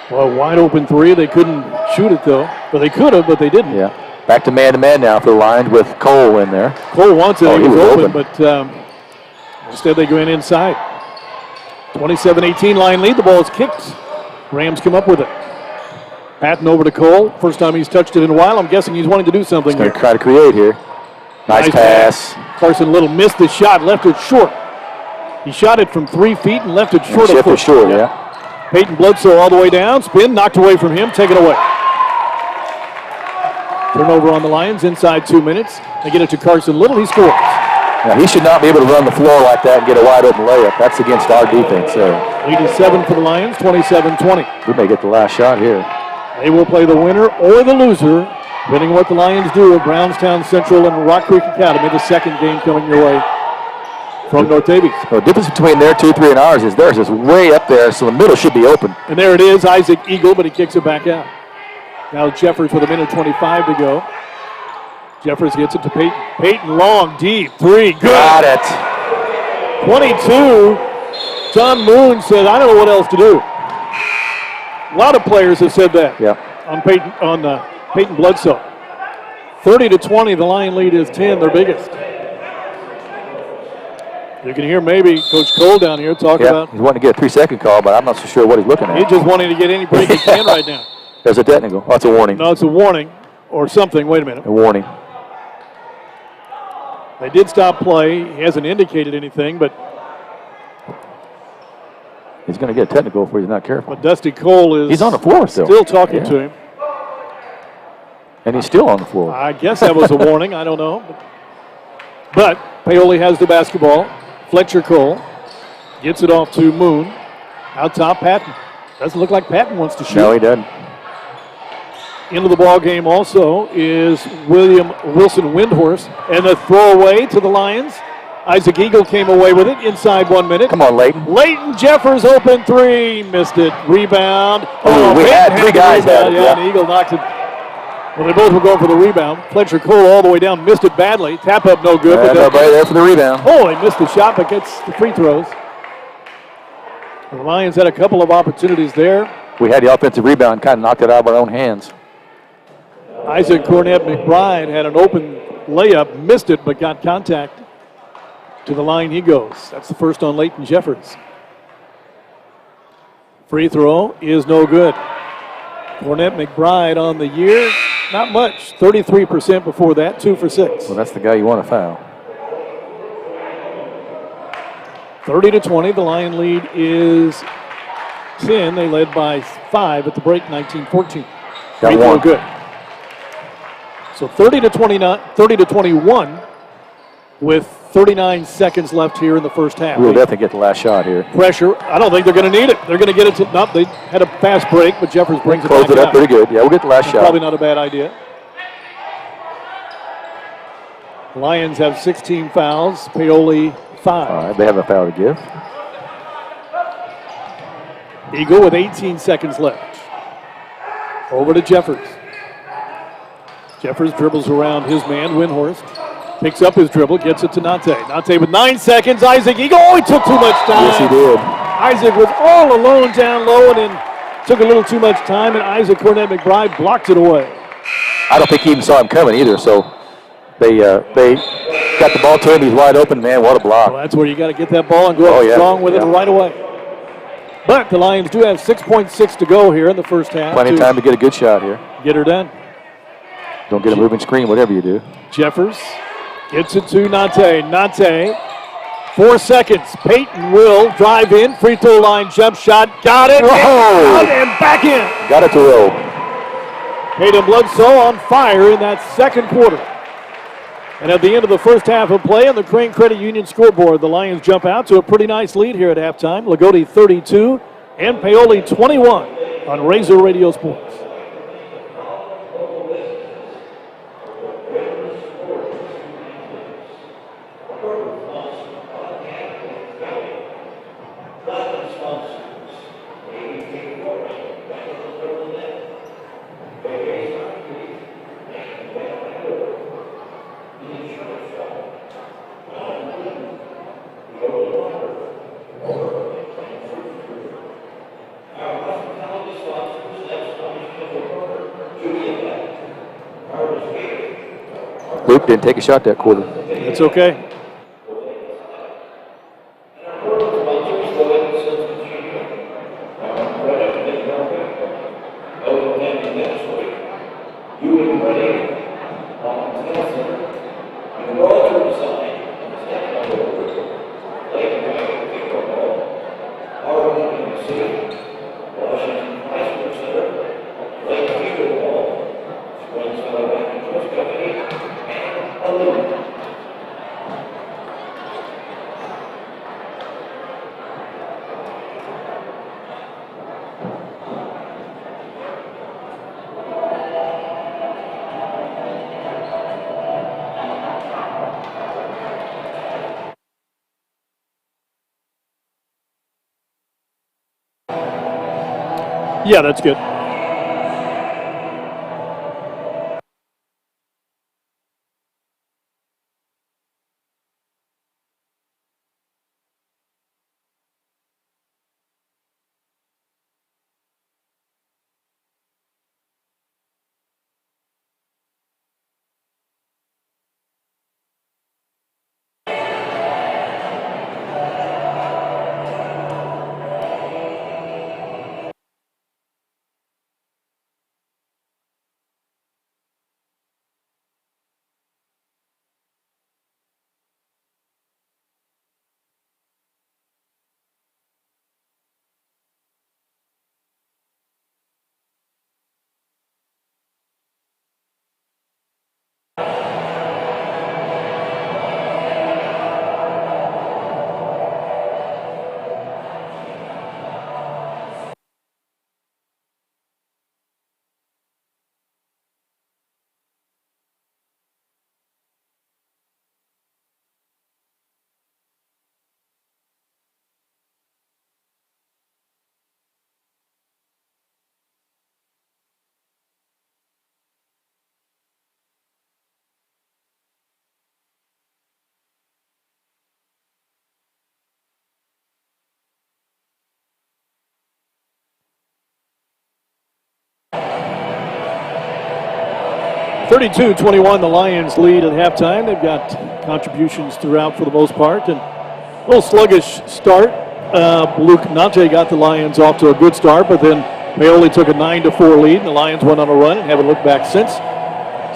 Well, wide open 3. They couldn't shoot it, though. Well, they could have, but they didn't. Yeah. Back to man now for the Lions with Cole in there. Cole wants it. Oh, he was open, open. but instead they go inside. 27-18 Lion lead. The ball is kicked. Rams come up with it. Patton over to Cole. First time he's touched it in a while. I'm guessing he's wanting to do something He's going here. to try to create here. Nice pass. Carson Little missed the shot, left it short. He shot it from 3 feet and left it short of foot. Short, yeah. Peyton Bledsoe all the way down. Spin, knocked away from him, taken away. Turnover on the Lions inside 2 minutes. They get it to Carson Little. He scores. Now, he should not be able to run the floor like that and get a wide open layup. That's against our defense there. Lead is 7 for the Lions, 27-20. We may get the last shot here. They will play the winner or the loser, depending on what the Lions do at Brownstown Central and Rock Creek Academy. The second game coming your way from North Daviess. The difference between their 2-3 and ours is theirs is way up there, so the middle should be open. And there it is, Isaac Eagle, but he kicks it back out. Now Jeffers with 1:25 to go. Jeffers gets it to Peyton. Peyton long, deep, 3, good. Got it. 22. John Moon said, I don't know what else to do. A lot of players have said that. Yeah. On Peyton Bledsoe. 30-20, the Lion lead is 10, their biggest. You can hear maybe Coach Cole down here talk about. He's wanting to get a 3-second call, but I'm not so sure what he's looking at. He's just wanting to get any break he can right now. There's a technical. Oh, it's a warning. No, it's a warning or something. Wait a minute. A warning. They did stop play. He hasn't indicated anything, but He's going to get a technical if he's not careful. But Dusty Cole is He's on the floor still. Still talking to him. And he's still on the floor. I guess that was a warning. I don't know. But Paoli has the basketball. Fletcher Cole gets it off to Moon. Out top, Patton. Doesn't look like Patton wants to shoot. No, he doesn't. Into the ball game also is Wilson Windhorse. And the throwaway to the Lions. Isaac Eagle came away with it inside 1 minute. Come on, Leighton. Leighton Jeffers open 3. Missed it. Rebound. We had 3 guys at it. Yeah, and Eagle knocks it. Well, they both were going for the rebound. Fletcher Cole all the way down. Missed it badly. Tap up no good. But nobody there for the rebound. Oh, he missed the shot but gets the free throws. The Lions had a couple of opportunities there. We had the offensive rebound, kind of knocked it out of our own hands. Isaac Cornett McBride had an open layup, missed it, but got contact. To the line he goes. That's the first on Leighton Jeffers. Free throw is no good. Cornett McBride on the year, not much. 33% before that, 2 for 6. Well, that's the guy you want to foul. 30-20, the Lion lead is 10. They led by 5 at the break, 19-14. Got one. Good. So 30-21 with 39 seconds left here in the first half. We'll definitely get the last shot here. Pressure. I don't think they're going to need it. They're going to get it to, no, they had a fast break, but Jeffers brings it back Closed it up out. pretty good. Yeah, we'll get the last shot. Probably not a bad idea. Lions have 16 fouls. Paoli 5. All right, they have a foul to give. Eagle with 18 seconds left. Over to Jeffers. Jeffers dribbles around his man, Windhorst. Picks up his dribble, gets it to Nante. Nante with 9 seconds. Isaac Eagle. Oh, he took too much time. Yes, he did. Isaac was all alone down low and then took a little too much time, and Isaac Cornett McBride blocked it away. I don't think he even saw him coming either, so they got the ball to him. He's wide open. Man, what a block. Well, that's where you got to get that ball and go up strong with it right away. But the Lions do have 6.6 to go here in the first half. Plenty of time to get a good shot here. Get her done. Don't get a moving screen, whatever you do. Jeffers gets it to Nante. Nante, 4 seconds. Peyton will drive in. Free throw line jump shot. Got it. And back in. Got it to roll. Peyton Bledsoe on fire in that second quarter. And at the end of the first half of play on the Crane Credit Union scoreboard, the Lions jump out to a pretty nice lead here at halftime. Loogootee 32 and Paoli 21 on Razor Radio Sports. Luke didn't take a shot that quarter. It's okay. Yeah, that's good. (32-21), the Lions lead at halftime. They've got contributions throughout for the most part, and a little sluggish start. Luke Nante got the Lions off to a good start, but then Paoli took a 9-4 lead, and the Lions went on a run and haven't looked back since.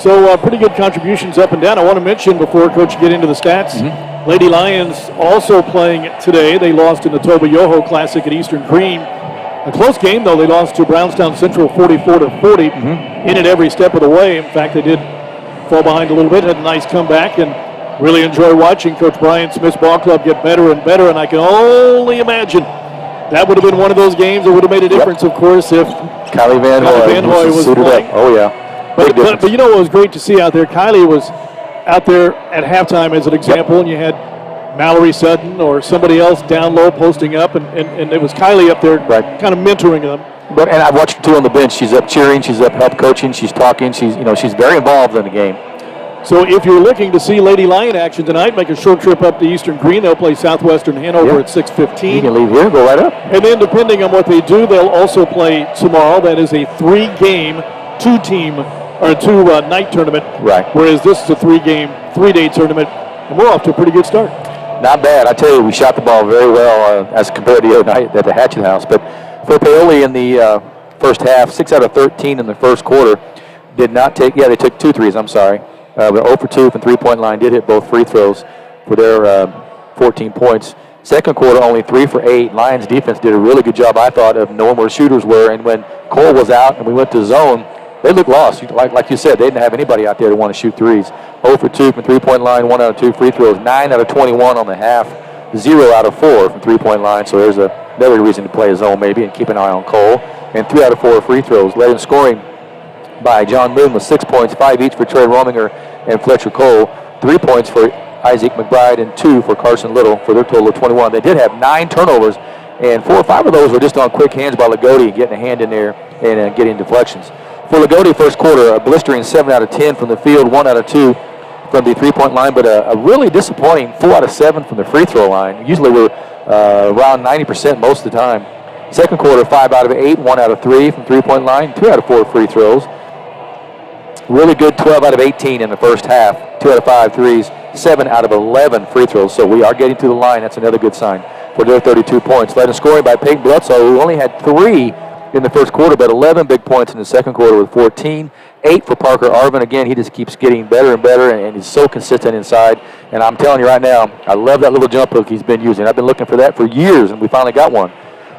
So pretty good contributions up and down. I want to mention before, Coach, you get into the stats, Lady Lions also playing today. They lost in the Toba Yoho Classic at Eastern Green. A close game, though. They lost to Brownstown Central 44-40 in it every step of the way. In fact, they did fall behind a little bit, had a nice comeback, and really enjoy watching Coach Brian Smith's ball club get better and better, and I can only imagine that would have been one of those games that would have made a difference, of course, if Kylie Van Hoy was playing. Oh, yeah. But you know what was great to see out there? Kylie was out there at halftime as an example, and you had Mallory Sutton or somebody else down low posting up, and it was Kylie up there kind of mentoring them. And I've watched her too on the bench. She's up cheering, she's up help coaching, she's talking, she's very involved in the game. So if you're looking to see Lady Lion action tonight, make a short trip up to Eastern Green. They'll play Southwestern Hanover at 6:15. You can leave here, go right up. And then depending on what they do, they'll also play tomorrow. That is a 3-game, 2-team, or 2-night tournament. Right. Whereas this is a 3-game, 3-day tournament, and we're off to a pretty good start. Not bad. I tell you, we shot the ball very well as compared to the other night at the Hatchet House. But for Paoli in the first half, 6 out of 13 in the first quarter, did not take, they took 2 threes, I'm sorry. But 0 for 2 from three-point line, did hit both free throws for their 14 points. Second quarter, only 3 for 8. Lions defense did a really good job, I thought, of knowing where shooters were. And when Cole was out and we went to zone, they looked lost. Like you said, they didn't have anybody out there to want to shoot threes. 0 for 2 from three-point line, 1 out of 2 free throws, 9 out of 21 on the half, 0 out of 4 from three-point line. So there's another reason to play a zone maybe and keep an eye on Cole. And 3 out of 4 free throws. Led in scoring by John Moon with 6 points, 5 each for Trey Rominger and Fletcher Cole, 3 points for Isaac McBride and 2 for Carson Little for their total of 21. They did have 9 turnovers, and 4 or 5 of those were just on quick hands by Loogootee, getting a hand in there and getting deflections. For Loogootee, first quarter, a blistering 7 out of 10 from the field, 1 out of 2 from the three-point line, but a really disappointing 4 out of 7 from the free throw line. Usually we're around 90% most of the time. Second quarter, 5 out of 8, 1 out of 3 from three-point line, 2 out of 4 free throws. Really good 12 out of 18 in the first half. 2 out of 5 threes, 7 out of 11 free throws. So we are getting to the line. That's another good sign for their 32 points. Led in scoring by Peyton Bledsoe, who only had 3 in the first quarter, but 11 big points in the second quarter with 14. 8 for Parker Arvin. Again, he just keeps getting better and better, and he's so consistent inside. And I'm telling you right now, I love that little jump hook he's been using. I've been looking for that for years, and we finally got one.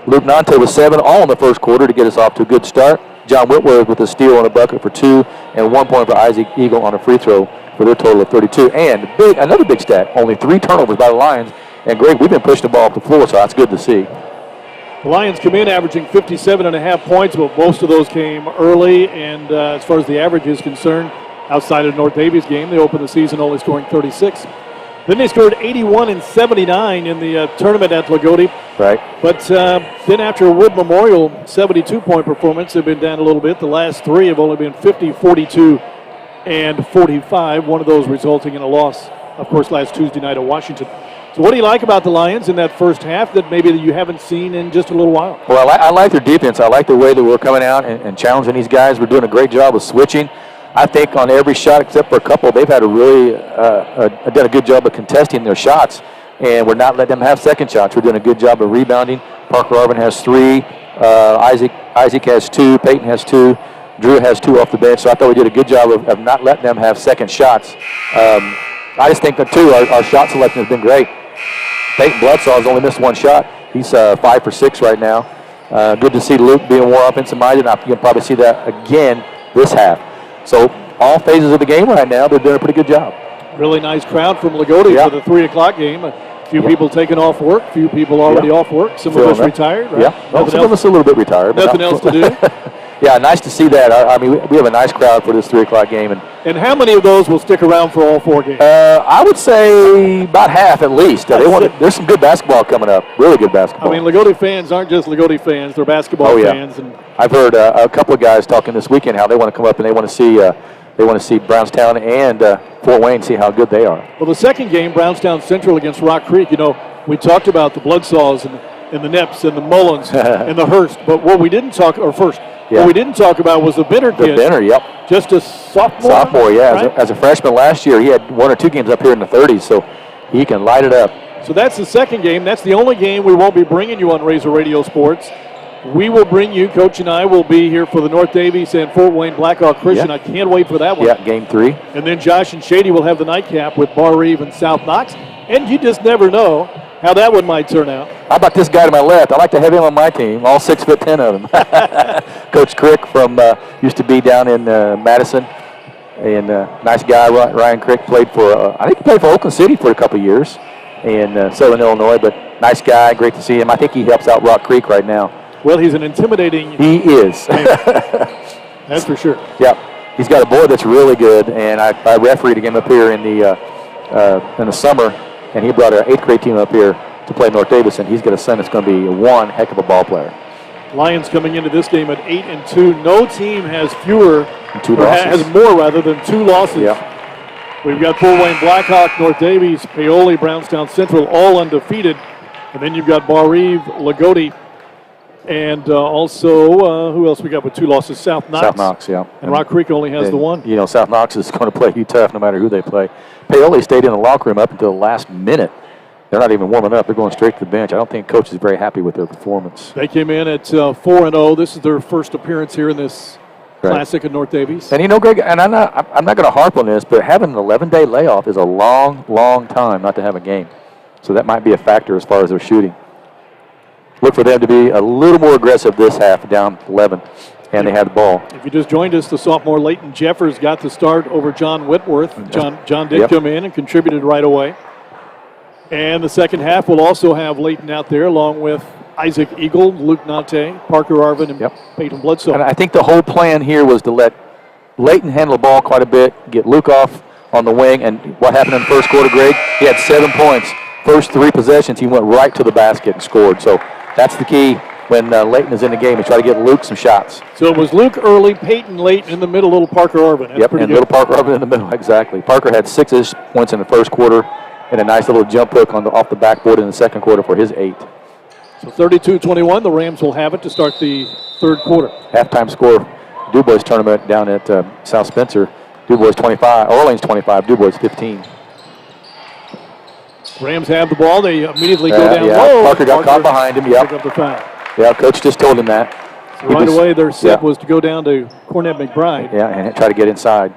Luke Nante with 7 all in the first quarter to get us off to a good start. John Whitworth with a steal and a bucket for 2, and 1 point for Isaac Eagle on a free throw for their total of 32. And another big stat, only 3 turnovers by the Lions. And Greg, we've been pushing the ball up the floor, so that's good to see. The Lions come in averaging 57.5 points, but most of those came early. And as far as the average is concerned, outside of North Daviess game, they opened the season only scoring 36. Then they scored 81 and 79 in the tournament at Loogootee. Right. But then after a Wood Memorial 72-point performance, they've been down a little bit. The last 3 have only been 50, 42, and 45, one of those resulting in a loss, of course, last Tuesday night at Washington. So what do you like about the Lions in that first half that maybe you haven't seen in just a little while? Well, I like their defense. I like the way that we're coming out and challenging these guys. We're doing a great job of switching. I think on every shot except for a couple, they've had a really done a good job of contesting their shots, and we're not letting them have second shots. We're doing a good job of rebounding. Parker Arvin has 3. Isaac has 2. Peyton has 2. Drew has 2 off the bench. So I thought we did a good job of not letting them have second shots. I just think that, too, our shot selection has been great. Peyton Bledsoe has only missed 1 shot. He's 5 for 6 right now. Good to see Luke being more offensive-minded. You'll probably see that again this half. So all phases of the game right now, they're doing a pretty good job. Really nice crowd from Loogootee for the 3 o'clock game. A few people taking off work, a few people already off work. Some of us retired, right? Yeah, well, some of us a little bit retired. Nothing else to do. Yeah, nice to see that. I mean, we have a nice crowd for this 3 o'clock game. And how many of those will stick around for all 4 games? I would say about half at least. There's some good basketball coming up, really good basketball. I mean, Loogootee fans aren't just Loogootee fans, they're basketball fans. And I've heard a couple of guys talking this weekend how they want to come up and they want to see Brownstown and Fort Wayne, see how good they are. Well, the second game, Brownstown Central against Rock Creek, we talked about the Bloodsaws and the Nips and the Mullins and the Hearst, but what we didn't talk, what we didn't talk about was the Benner kid. The Benner, yep. Just a sophomore? Sophomore, yeah. Right? As a freshman last year, he had 1 or 2 games up here in the 30s, so he can light it up. So that's the second game. That's the only game we won't be bringing you on Razor Radio Sports. We will bring you, Coach and I will be here for the North Daviess and Fort Wayne Blackhawk Christian. I can't wait for that one. Yeah, game 3. And then Josh and Shady will have the nightcap with Bar Eve and South Knox. And you just never know how that one might turn out. How about this guy to my left? I like to have him on my team, all 6'10" of them. Coach Crick from used to be down in Madison. And nice guy, Ryan Crick, played for, I think he played for Oakland City for a couple of years in Southern Illinois, but nice guy, great to see him. I think he helps out Rock Creek right now. Well, he's an intimidating. He is. That's for sure. Yep. He's got a boy that's really good, and I refereed a game up here in the summer, and he brought our 8th grade team up here to play North Daviess, and he's got a son that's going to be one heck of a ball player. Lions coming into this game at 8-2. No team has fewer, has more rather than 2 losses. Yep. We've got Fort Wayne Blackhawk, North Daviess, Paoli, Brownstown Central, all undefeated. And then you've got Bar Eve, Loogootee, and also, who else we got with 2 losses? South Knox. South Knox, yeah. And Rock Creek only has the 1. South Knox is going to play you tough no matter who they play. Paoli stayed in the locker room up until the last minute. They're not even warming up. They're going straight to the bench. I don't think coach is very happy with their performance. They came in at 4-0. This is their first appearance here in this Classic at North Daviess. And Greg, and I'm not going to harp on this, but having an 11-day layoff is a long, long time not to have a game. So that might be a factor as far as their shooting. Look for them to be a little more aggressive this half, down 11, and they had the ball. If you just joined us, the sophomore Leighton Jeffers got the start over John Whitworth. John did come in and contributed right away. And the second half will also have Leighton out there along with Isaac Eagle, Luke Nante, Parker Arvin, and Peyton Bledsoe. And I think the whole plan here was to let Leighton handle the ball quite a bit, get Luke off on the wing, and what happened in the first quarter, Greg? He had 7 points. First 3 possessions, he went right to the basket and scored. So that's the key when Leighton is in the game, to try to get Luke some shots. So it was Luke early, Peyton late in the middle, little Parker Arvin. That's and little Parker Arvin in the middle, exactly. Parker had 6 points in the first quarter and a nice little jump hook off the backboard in the second quarter for his 8. So 32-21, the Rams will have it to start the third quarter. Halftime score, DuBois tournament down at South Spencer. DuBois 25. Orleans 25. DuBois 15. Rams have the ball. They immediately go down yeah. low. Parker got caught behind him. Yep. Pick up the foul. Yeah, coach just told him that. So right away, their set was to go down to Cornette McBride. Yeah, and try to get inside.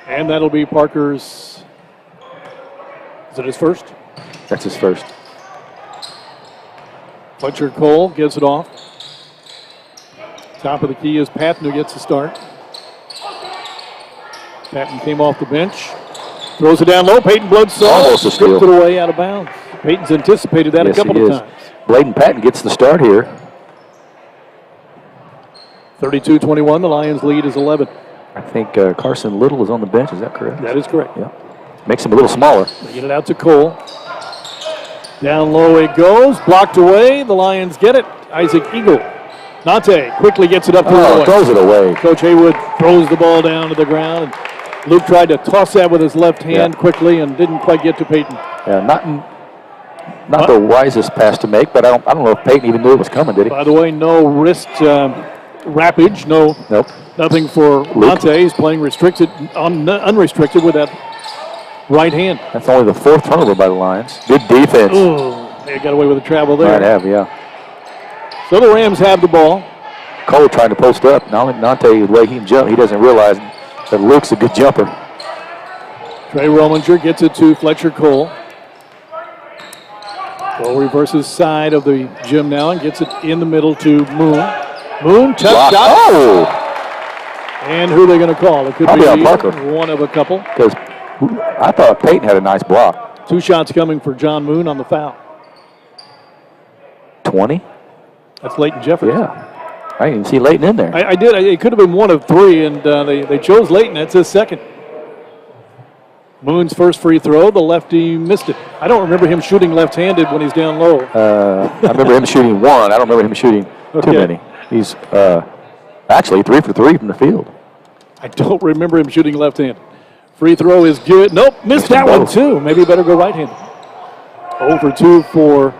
And that'll be Parker's. Is it his first? That's his first. Fletcher Cole gives it off. Top of the key is Patton, who gets the start. Patton came off the bench. Throws it down low. Peyton Bloodsaw Almost a steal. stripped it away out of bounds. Peyton's anticipated that a couple of times. Bladen Patton gets the start here. 32-21. The Lions lead is 11. I think Carson Little is on the bench. Is that correct? That is correct. Yeah. Makes him a little smaller. They get it out to Cole. Down low it goes. Blocked away. The Lions get it. Isaac Eagle. Nante quickly gets it up. Throws it away. Coach Haywood throws the ball down to the ground. And Luke tried to toss that with his left hand quickly and didn't quite get to Peyton. Yeah, not the wisest pass to make, but I don't know if Peyton even knew it was coming, did he? By the way, no wrist wrappage. Nope. Nothing for Nante. He's playing unrestricted with that right hand. That's only the 4th turnover by the Lions. Good defense. Ooh, they got away with a travel there. Might have, yeah. So the Rams have the ball. Cole trying to post up. Not only Nante, the way he can jump, he doesn't realize that Luke's a good jumper. Trey Rominger gets it to Fletcher Cole. Cole reverses side of the gym now and gets it in the middle to Moon. Moon, tough shot. Oh! And who are they going to call? It could Probably be Parker. One of a couple. Because I thought Peyton had a nice block. 2 shots coming for John Moon on the foul. 20? That's Leighton Jeffers. Yeah. I didn't even see Leighton in there. I did. It could have been one of 3, and they chose Leighton. That's his second. Moon's first free throw, the lefty missed it. I don't remember him shooting left-handed when he's down low. I remember him shooting 1. I don't remember him shooting too many. He's actually 3 for 3 from the field. I don't remember him shooting left-handed. Free throw is good. Nope, missed that one too. Maybe you better go right-handed. 0 for 2 for...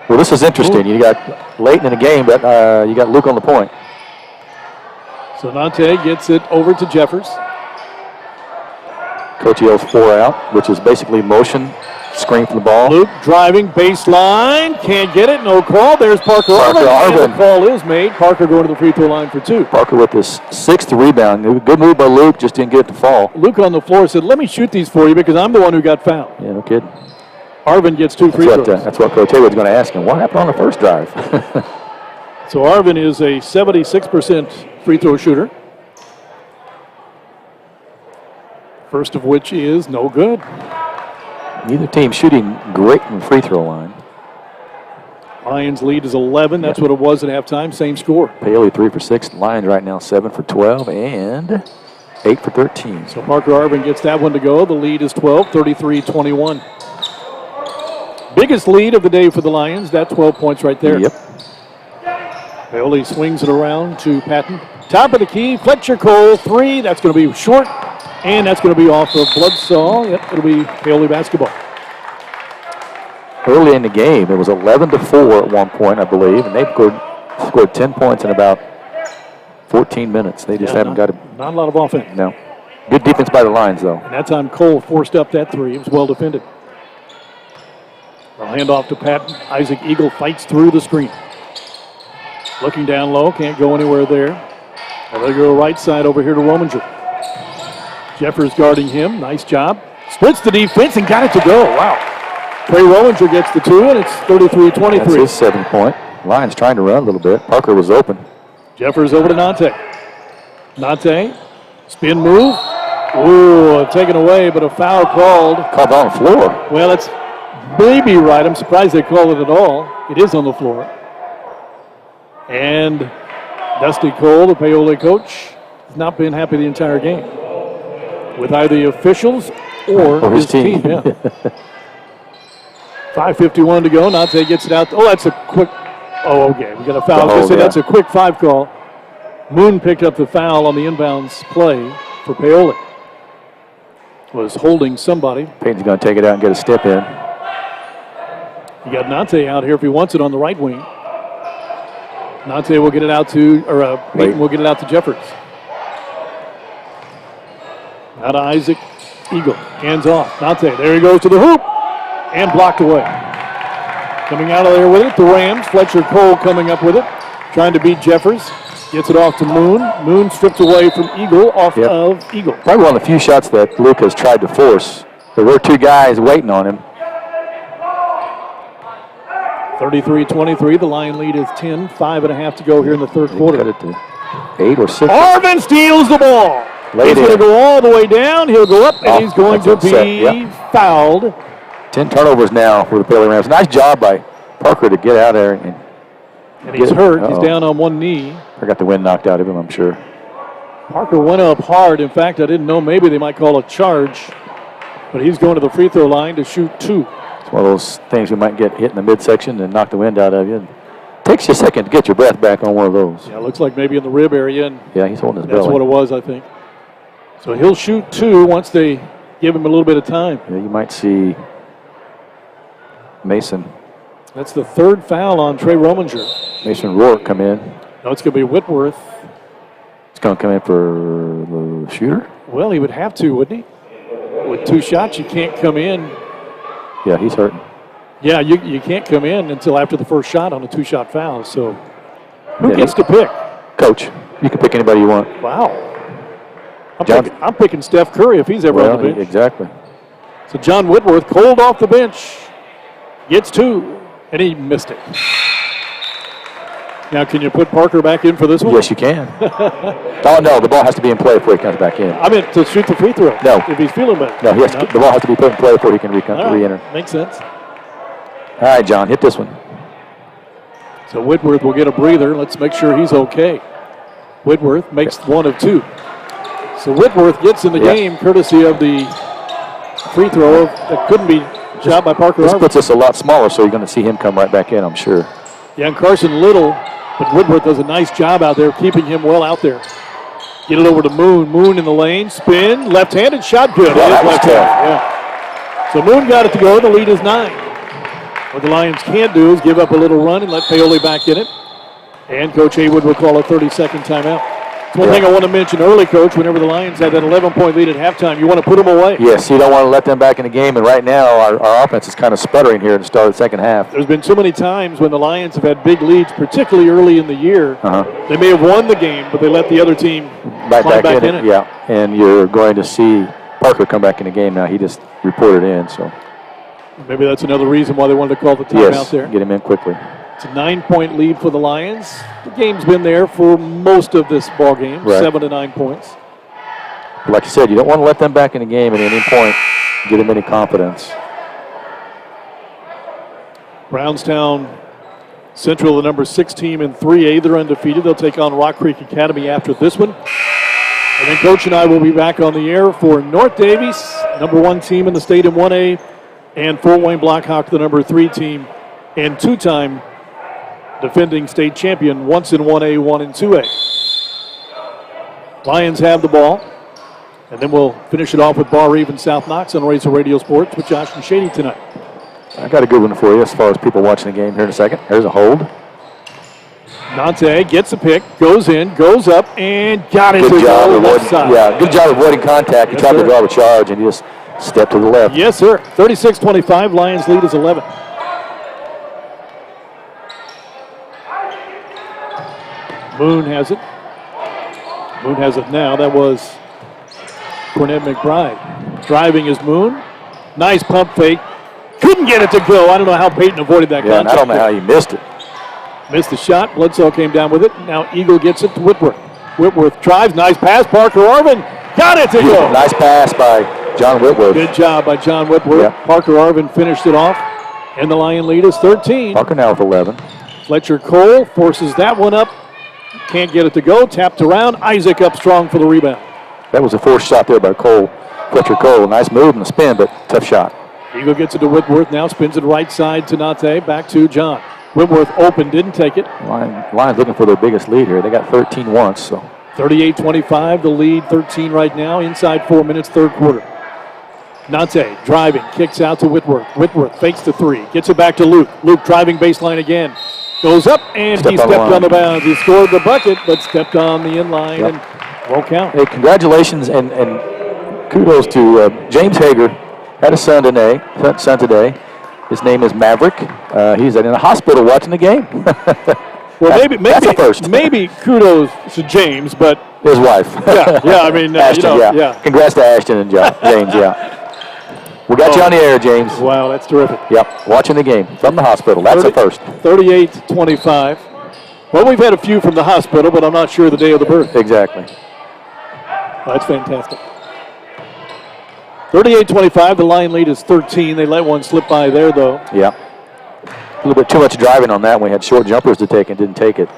Well, this is interesting. You got Leighton in the game, but you got Luke on the point. So Nante gets it over to Jeffers. Coach yells 4 out, which is basically motion, screen from the ball. Luke driving baseline, can't get it, no call. There's Parker Arvin. The call is made. Parker going to the free throw line for 2. Parker with his 6th rebound. Good move by Luke, just didn't get it to fall. Luke on the floor said, let me shoot these for you because I'm the one who got fouled. Yeah, no kidding. Arvin gets 2 free throws. That's what Coach Haywood's going to ask him. What happened on the first drive? So Arvin is a 76% free throw shooter. First of which is no good. Neither team shooting great from the free throw line. Lions lead is 11. That's what it was at halftime. Same score. Paoli 3 for 6. Lions right now 7 for 12 and 8 for 13. So Parker Arvin gets that one to go. The lead is 12, 33-21. Biggest lead of the day for the Lions. That 12 points right there. Yep. Paoli swings it around to Patton. Top of the key, Fletcher Cole, 3. That's going to be short. And that's going to be off of Bloodsaw. Yep, it'll be Paoli basketball. Early in the game, it was 11-4 at one point, I believe, and they scored 10 points in about 14 minutes. They just haven't got it. Not a lot of offense. No. Good defense by the Lions, though. And that time Cole forced up that 3. It was well defended. They'll hand off to Patton. Isaac Eagle fights through the screen. Looking down low, can't go anywhere there. Well, they go right side over here to Rominger. Jeffers guarding him. Nice job. Splits the defense and got it to go. Wow. Trey Rominger gets the 2, and it's 33-23. That's his 7-point. Lions trying to run a little bit. Parker was open. Jeffers over to Nante. Nante, spin move. Ooh, taken away, but a foul called. Called on the floor. Well, it's maybe right. I'm surprised they call it at all. It is on the floor. And Dusty Cole, the Paoli coach, has not been happy the entire game with either the officials or his team. Yeah. 5:51 to go. Nante gets it out. Oh, that's a quick. Oh, okay. We got a foul. That's a quick 5 call. Moon picked up the foul on the inbounds play for Paoli. Was holding somebody. Payton's going to take it out and get a step in. You got Nante out here if he wants it on the right wing. Nante will get it out to, Peyton will get it out to Jeffers. Out of Isaac. Eagle. Hands off. Dante. There he goes to the hoop. And blocked away. Coming out of there with it, the Rams. Fletcher Cole coming up with it. Trying to beat Jeffers. Gets it off to Moon. Moon stripped away from Eagle off of Eagle. Probably one of the few shots that Luke has tried to force. There were two guys waiting on him. 33-23. The Lion lead is 10. 5.5 to go here in the third quarter. Cut it to 8 or 6. Arvin steals the ball. He's going to go all the way down. He'll go up, and he's going to be fouled. 10 turnovers now for the Paoli Rams. Nice job by Parker to get out there. And he's hurt. He's down on one knee. I got the wind knocked out of him, I'm sure. Parker went up hard. In fact, I didn't know. Maybe they might call a charge. But he's going to the free throw line to shoot 2. It's one of those things you might get hit in the midsection and knock the wind out of you. It takes you a second to get your breath back on one of those. Yeah, it looks like maybe in the rib area. And yeah, he's holding his that's belly. what it was, I think. So he'll shoot 2 once they give him a little bit of time. Yeah, you might see Mason. That's the 3rd foul on Trey Rominger. Mason Rourke come in. No, it's going to be Whitworth. He's going to come in for the shooter? Well, he would have to, wouldn't he? With 2 shots, you can't come in. Yeah, he's hurting. Yeah, you can't come in until after the first shot on a 2-shot foul. So who gets to pick? Coach. You can pick anybody you want. Wow. I'm picking Steph Curry if he's ever on the bench. Exactly. So John Whitworth, cold off the bench, gets 2, and he missed it. Now, can you put Parker back in for this one? Yes, you can. Oh, no, the ball has to be in play before he comes back in. I meant to shoot the free throw. No. If he's feeling better. No, the ball has to be put in play before he can re-enter. Makes sense. All right, John, hit this one. So Whitworth will get a breather. Let's make sure he's okay. Whitworth makes 1 of 2. So Whitworth gets in the game courtesy of the free throw that couldn't be shot by Parker. This puts us a lot smaller, so you're going to see him come right back in, I'm sure. Yeah, and Carson Little, but Whitworth does a nice job out there, keeping him well out there. Get it over to Moon. Moon in the lane, spin, left-handed shot, good. Yeah, that was tough. Yeah. So Moon got it to go. The lead is 9. What the Lions can't do is give up a little run and let Paoli back in it. And Coach Haywood will call a 30-second timeout. That's one thing I want to mention early, Coach. Whenever the Lions had that 11-point lead at halftime, you want to put them away. Yes, you don't want to let them back in the game. And right now, our offense is kind of sputtering here at the start of the second half. There's been so many times when the Lions have had big leads, particularly early in the year. They may have won the game, but they let the other team right back in it. Yeah, and you're going to see Parker come back in the game now. He just reported in, so. Maybe that's another reason why they wanted to call the timeout there. Get him in quickly. It's a 9-point lead for the Lions. The game's been there for most of this ball game, 7 to 9 points. But like you said, you don't want to let them back in the game at any point, get them any confidence. Brownstown Central, the number 6 team in 3A. They're undefeated. They'll take on Rock Creek Academy after this one. And then Coach and I will be back on the air for North Daviess, number 1 team in the state in 1A, and Fort Wayne Blackhawk, the number 3 team, and 2-time defending state champion, once in 1A, 1 in 2A. Lions have the ball. And then we'll finish it off with Bar Eve and South Knox on Razor Radio Sports with Josh and Shady tonight. I got a good one for you as far as people watching the game here in a second. There's a hold. Nante gets a pick, goes in, goes up, and got it. Good job good job avoiding contact. He tried to draw a charge, and he just stepped to the left. Yes, sir. 36-25. Lions lead is 11. Moon has it. Moon has it now. That was Cornette McBride. Driving is Moon. Nice pump fake. Couldn't get it to go. I don't know how Peyton avoided that contact. And I don't know how he missed it. Missed the shot. Bledsoe came down with it. Now Eagle gets it to Whitworth. Whitworth drives. Nice pass. Parker Arvin got it to go. Nice pass by John Whitworth. Good job by John Whitworth. Yeah. Parker Arvin finished it off. And the Lion lead is 13. Parker now with 11. Fletcher Cole forces that one up. Can't get it to go. Tapped around. Isaac up strong for the rebound. That was a forced shot there by Fletcher Cole. Nice move and a spin, but tough shot. Eagle gets it to Whitworth. Now spins it right side to Nate. Back to John. Whitworth open. Didn't take it. Lions looking for their biggest lead here. They got 13 once. So 38-25. The lead 13 right now. Inside 4 minutes, third quarter. Nate driving. Kicks out to Whitworth. Whitworth fakes the 3. Gets it back to Luke. Luke driving baseline again. Goes up, and he stepped on the bounds. He scored the bucket, but stepped on the inline and won't count. Hey, congratulations and kudos to James Hager. Had a son today. His name is Maverick. He's in a hospital watching the game. Well, that's a first. Maybe kudos to James, but his wife. I mean, Ashton, Congrats to Ashton and James. We got you on the air, James. Wow, that's terrific. Yep, watching the game from the hospital. That's a first. 38-25. Well, we've had a few from the hospital, but I'm not sure the day of the birth. Exactly. That's fantastic. 38-25. The Lion lead is 13. They let one slip by there, though. Yeah. A little bit too much driving on that one. We had short jumpers to take and didn't take it.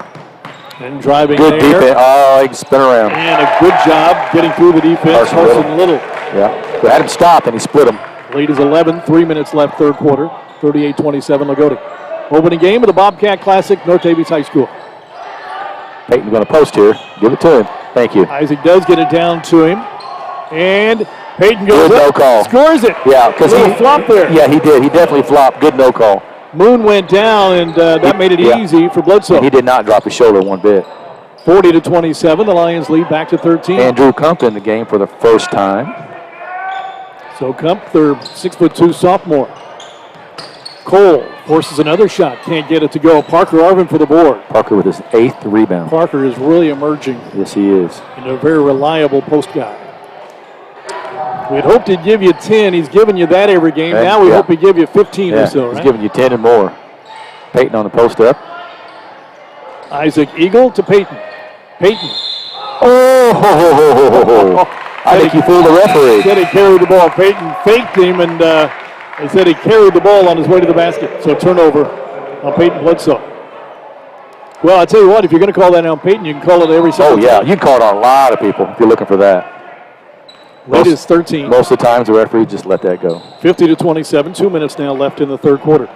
And driving good there. Defense. Oh, he can spin around. And a good job getting through the defense. Carson Little. Yeah. We had him stop, and he split him. Lead is 11. 3 minutes left, third quarter. 38-27 Loogootee. Opening game of the Bobcat Classic, North Daviess High School. Peyton's going to post here. Give it to him. Thank you. Isaac does get it down to him. And Peyton goes good up. No call. Scores it. Yeah, because he flopped there. Yeah, he did. He definitely flopped. Good no call. Moon went down, and that made it easy for Bledsoe. And he did not drop his shoulder one bit. 40-27. The Lions lead back to 13. Andrew Cumpton in the game for the first time. So Kump, their 6'2" sophomore. Cole forces another shot. Can't get it to go. Parker Arvin for the board. Parker with his 8th rebound. Parker is really emerging. Yes, he is. And a very reliable post guy. We had hoped he'd give you 10. He's giving you that every game. Now we hope he'd give you 15 or so, right? He's giving you 10 and more. Peyton on the post up. Isaac Eagle to Peyton. Peyton. Oh! I think he fooled the referee. Said he carried the ball. Peyton faked him, and they said he carried the ball on his way to the basket. So turnover on Peyton Bledsoe. Well, I tell you what, if you're going to call that on Peyton, you can call it every single time. You can call it on a lot of people if you're looking for that. Lead is 13. Most of the times the referee just let that go. 50-27. 2 minutes now left in the third quarter.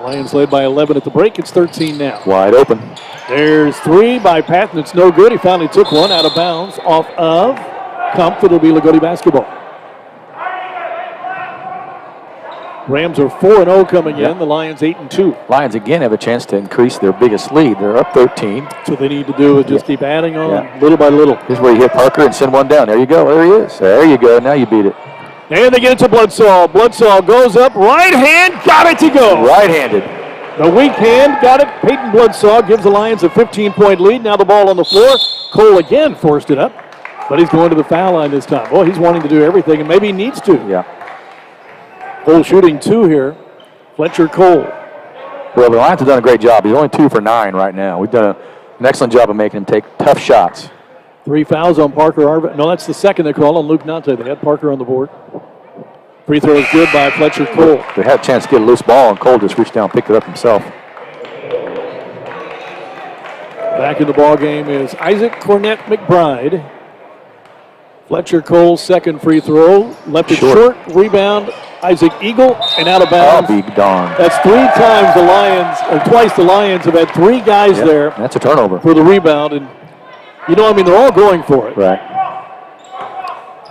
Lions led by 11 at the break. It's 13 now. Wide open. There's three by Patton. It's no good. He finally took one out of bounds off of Kump. It'll be Loogootee basketball. Rams are 4-0 coming in. The Lions 8-2. Lions again have a chance to increase their biggest lead. They're up 13. So they need to do is just keep adding on little by little. Here's where you hit Parker and send one down. There you go. There he is. There you go. Now you beat it. And they get it to Bledsoe. Bledsoe goes up. Right hand. Got it to go. Right-handed. The weak hand got it. Peyton Bledsoe gives the Lions a 15-point lead. Now the ball on the floor. Cole again forced it up. But he's going to the foul line this time. Boy, he's wanting to do everything, and maybe he needs to. Yeah. Cole shooting two here. Fletcher Cole. Well, the Lions have done a great job. He's only 2 for 9 right now. We've done an excellent job of making him take tough shots. 3 fouls on Parker Arvin. No, that's the second they call on Luke Nante. They had Parker on the board. Free throw is good by Fletcher Cole. They had a chance to get a loose ball, and Cole just reached down and picked it up himself. Back in the ball game is Isaac Cornett McBride. Fletcher Cole's second free throw. Left it short. Rebound, Isaac Eagle, and out of bounds. I'll be darned. That's 3 times the Lions, or twice the Lions have had 3 guys there. That's a turnover. For the rebound. And, they're all going for it. Right.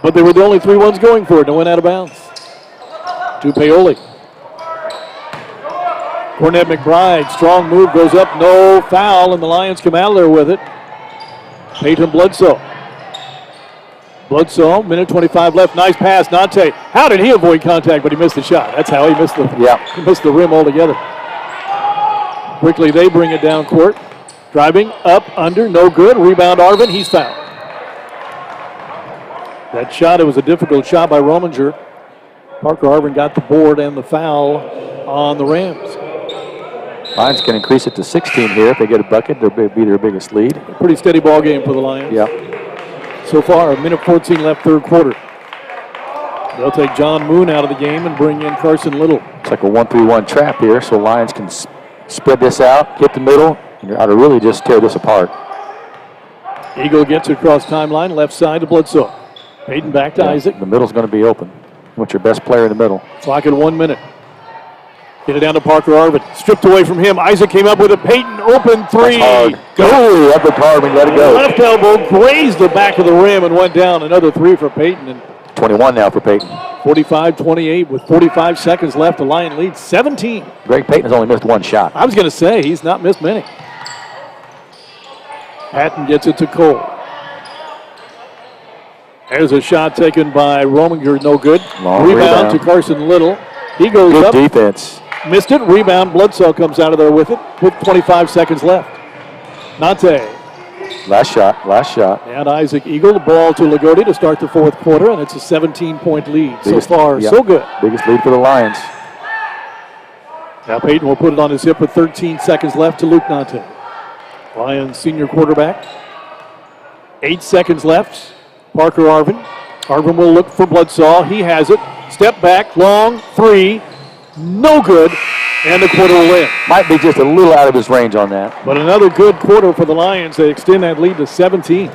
But they were the only 3 ones going for it. They went out of bounds. To Paoli. Cornett McBride, strong move, goes up, no foul, and the Lions come out of there with it. Peyton Bledsoe. Bledsoe, minute 25 left, nice pass, Nante. How did he avoid contact, but he missed the shot? That's how he missed the rim altogether. Quickly they bring it down court. Driving, up, under, no good. Rebound Arvin, he's fouled. That shot, it was a difficult shot by Rominger. Parker Arvin got the board and the foul on the Rams. Lions can increase it to 16 here. If they get a bucket, they'll be their biggest lead. A pretty steady ball game for the Lions. Yeah. So far, a minute 14 left, third quarter. They'll take John Moon out of the game and bring in Carson Little. It's like a 1-3-1 trap here, so Lions can spread this out, hit the middle, and you're out to really just tear this apart. Eagle gets it across timeline, left side to Bledsoe. Peyton back to Isaac. The middle's going to be open. What's your best player in the middle? Clock at 1 minute. Get it down to Parker Arvin. Stripped away from him. Isaac came up with a Peyton open 3. Go up with Arvin, let it go. Left elbow grazed the back of the rim and went down. Another 3 for Peyton. And 21 now for Peyton. 45-28 with 45 seconds left. The Lion leads 17. Greg Peyton has only missed 1 shot. I was going to say, he's not missed many. Patton gets it to Cole. There's a shot taken by Rominger, no good. Long Rebound to Carson Little. He goes Good up. defense. Missed it. Rebound. Bledsoe comes out of there with it with 25 seconds left. Nante. Last shot. And Isaac Eagle, the ball to Loogootee to start the fourth quarter, and it's a 17-point lead. Biggest, so far, so good. Biggest lead for the Lions. Now Peyton will put it on his hip with 13 seconds left to Luke Nante. Lions senior quarterback. 8 seconds left. Parker Arvin. Arvin will look for Bledsoe. He has it. Step back, long, 3. No good. And the quarter will end. Might be just a little out of his range on that. But another good quarter for the Lions. They extend that lead to 17.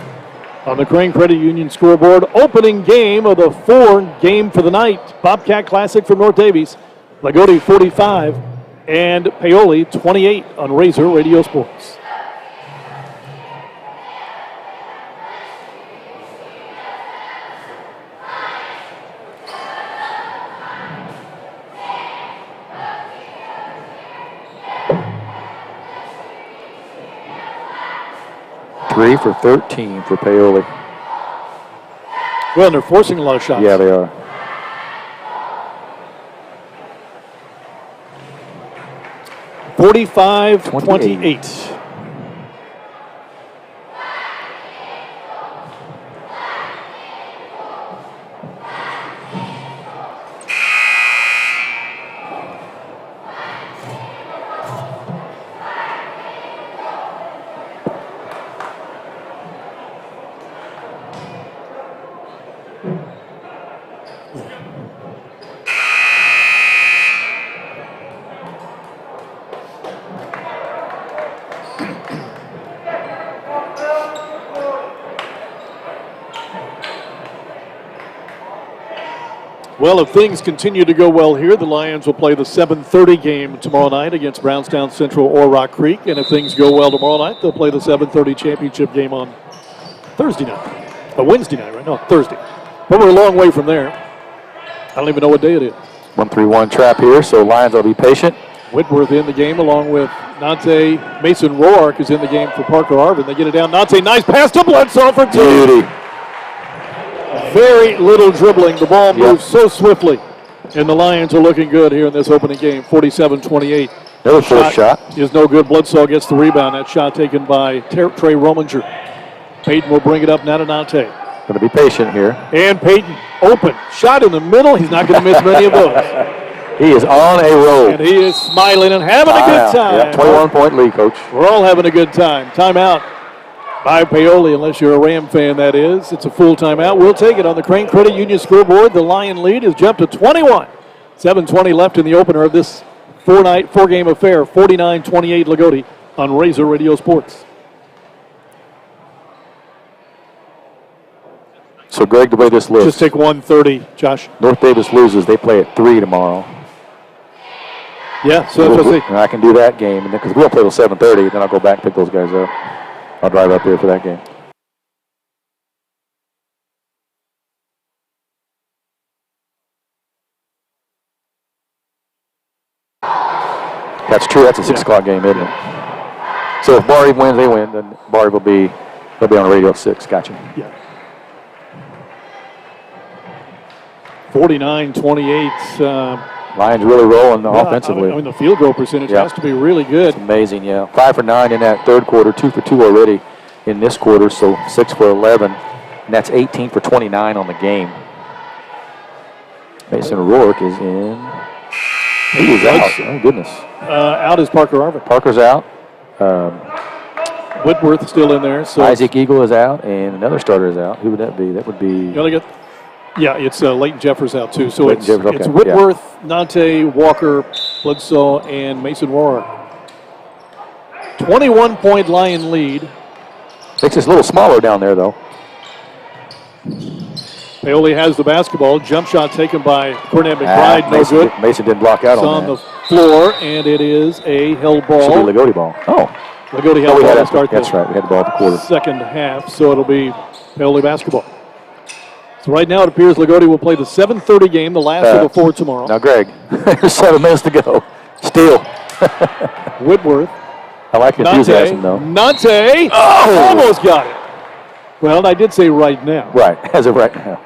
On the Crane Credit Union scoreboard, opening game of the 4-game for the night. Bobcat Classic from North Daviess. Loogootee 45 and Paoli 28 on Razor Radio Sports. Three for 13 for Paoli. Well, they're forcing a lot of shots. Yeah, they are. (45-28). Well, if things continue to go well here, the Lions will play the 7:30 game tomorrow night against Brownstown Central or Rock Creek. And if things go well tomorrow night, they'll play the 7:30 championship game on Thursday night. Wednesday night, right? No, Thursday. But we're a long way from there. I don't even know what day it is. 1-3-1 trap here, so Lions will be patient. Whitworth in the game along with Nante. Mason Roark is in the game for Parker Arvin. They get it down. Nante, nice pass to Bledsoe for 2. Beauty. Very little dribbling. The ball moves so swiftly. And the Lions are looking good here in this opening game, 47-28. Another fourth shot. Is no good. Bledsoe gets the rebound. That shot taken by Trey Rominger. Peyton will bring it up now to Nante. Going to be patient here. And Peyton, open. Shot in the middle. He's not going to miss many of those. He is on a roll. And he is smiling and having a good time. Yeah, 21-point lead, Coach. We're all having a good time. Timeout by Paoli, unless you're a Ram fan, that is. It's a full timeout. We'll take it on the Crane Credit Union scoreboard. The Lion lead has jumped to 21. 7:20 left in the opener of this four-game affair. 49-28 Loogootee on Razor Radio Sports. So, Greg, the way this looks. Just take 1:30, Josh. North Daviess loses. They play at 3 tomorrow. Yeah, so that's what I can do that game, and because we don't play till 7:30, then I'll go back and pick those guys up. I'll drive up here for that game. That's true. That's a 6 o'clock game, isn't it? So if Barry wins, they win. Then Barry they'll be on the radio at 6. Gotcha. Yeah. 49-28. Lions really rolling offensively. I mean, the field goal percentage has to be really good. It's amazing, yeah. 5 for 9 in that third quarter, 2 for 2 already in this quarter, so 6 for 11. And that's 18 for 29 on the game. Mason Roark is in. He is out. Oh, goodness. Out is Parker Arvin. Parker's out. Whitworth still in there. So Isaac Eagle is out, and another starter is out. Who would that be? That would be. It's Leighton Jeffers out too. So it's okay. Whitworth, Nante, Walker, Bledsoe, and Mason Roark. 21-point Lion lead. Makes us a little smaller down there, though. Paoli has the basketball. Jump shot taken by Cornette McBride. No good. Mason didn't block out it's on that. On the floor, and it is a held ball. Should be Loogootee ball. Oh. Loogootee had the ball to start That's right. We had the ball at the quarter. Second half, so it'll be Paoli basketball. So right now it appears Loogootee will play the 7:30 game, the last of the 4 tomorrow. Now, Greg, there's 7 minutes to go. Steal. Whitworth. I like the enthusiasm, though. Nante almost got it. Well, I did say right now. Right, as of right now.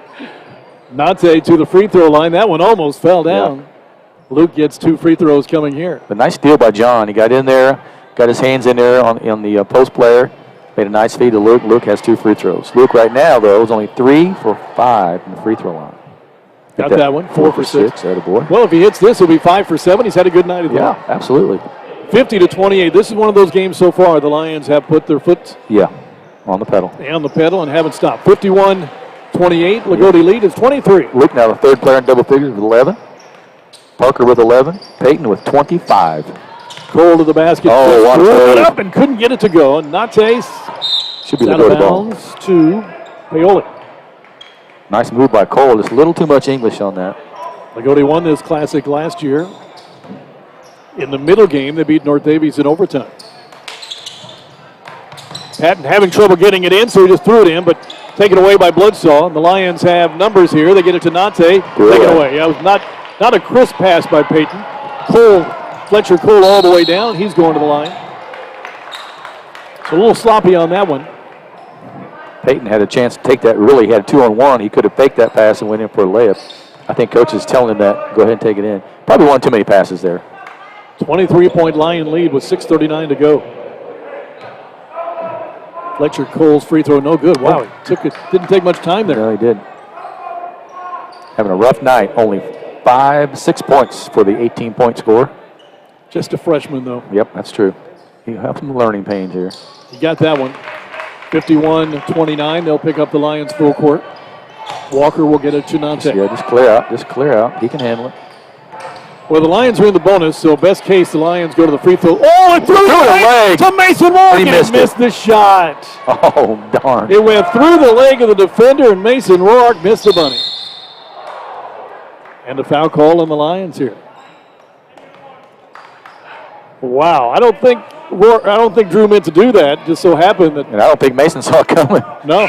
Nate to the free throw line. That one almost fell down. Yeah. Luke gets 2 free throws coming here. But nice steal by John. He got in there, got his hands in there on the post player, made a nice feed to Luke. Luke has 2 free throws. Luke right now, though, is only 3 for 5 in the free throw line. Got that one, 4 for 6. Attaboy. Well, if he hits this, he'll be 5 for 7. He's had a good night at the Yeah, absolutely. 50-28. This is one of those games so far. The Lions have put their foot Yeah, on the pedal. on the pedal and haven't stopped. 51-28. Loogootee lead is 23. Luke now the third player in double figures with 11. Parker with 11. Peyton with 25. Cole to the basket. Oh, what a threw it save. up and couldn't get it to go. Nate Should be the out of go to ball. bounds to Paoli. Nice move by Cole. Just a little too much English on that. Loogootee won this classic last year. In the middle game, they beat North Daviess in overtime. Patton having trouble getting it in, so he just threw it in, but taken away by Bloodsaw. And the Lions have numbers here. They get it to Nate. Take it away. Yeah, it was not a crisp pass by Peyton. Fletcher Cole all the way down. He's going to the line. So a little sloppy on that one. Peyton had a chance to take that. Really, he had a 2-on-1. He could have faked that pass and went in for a layup. I think coach is telling him that. Go ahead and take it in. Probably won too many passes there. 23-point Lion lead with 6:39 to go. Fletcher Cole's free throw, no good. Wow, he took it. Didn't take much time there. No, he did. Having a rough night. Only 6 points for the 18-point score. Just a freshman, though. Yep, that's true. He have some learning pains here. He got that one. 51-29. They'll pick up the Lions full court. Walker will get it to Nate. Yeah, just clear out. Just clear out. He can handle it. Well, the Lions are in the bonus, so best case, the Lions go to the free throw. Oh, and threw the leg to Mason Rourke, He and missed the shot. Oh, darn. It went through the leg of the defender, and Mason Rourke missed the bunny. And a foul call on the Lions here. Wow, I don't think Drew meant to do that. Just so happened that. And I don't think Mason saw it coming. No.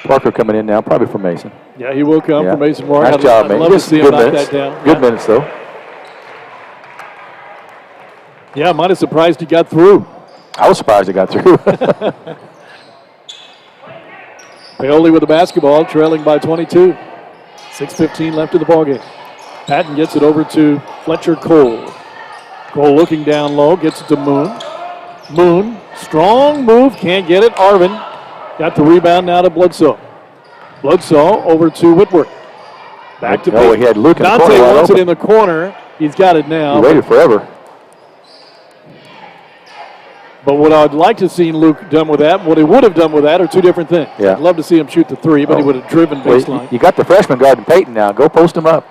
Parker coming in now, probably for Mason. Yeah, he will come for Mason Rourke. Nice job, I'd man. love to see him knock that down. Good minutes, though. Yeah, might have surprised he got through. I was surprised he got through. Paoli with the basketball, trailing by 22. 6:15 left in the ballgame. Patton gets it over to Fletcher Cole. Cole looking down low, gets it to Moon. Moon, strong move, can't get it. Arvin got the rebound now to Bloodsaw. Bloodsaw over to Whitworth. Back to Peyton. He had Luke in the Nate corner wide wants it open. in the corner. He's got it now. He waited forever. But what I'd like to see Luke done with that, what he would have done with that, are two different things. Yeah. I'd love to see him shoot the three, but he would have driven Well, baseline. you got the freshman guarding Peyton now. Go post him up.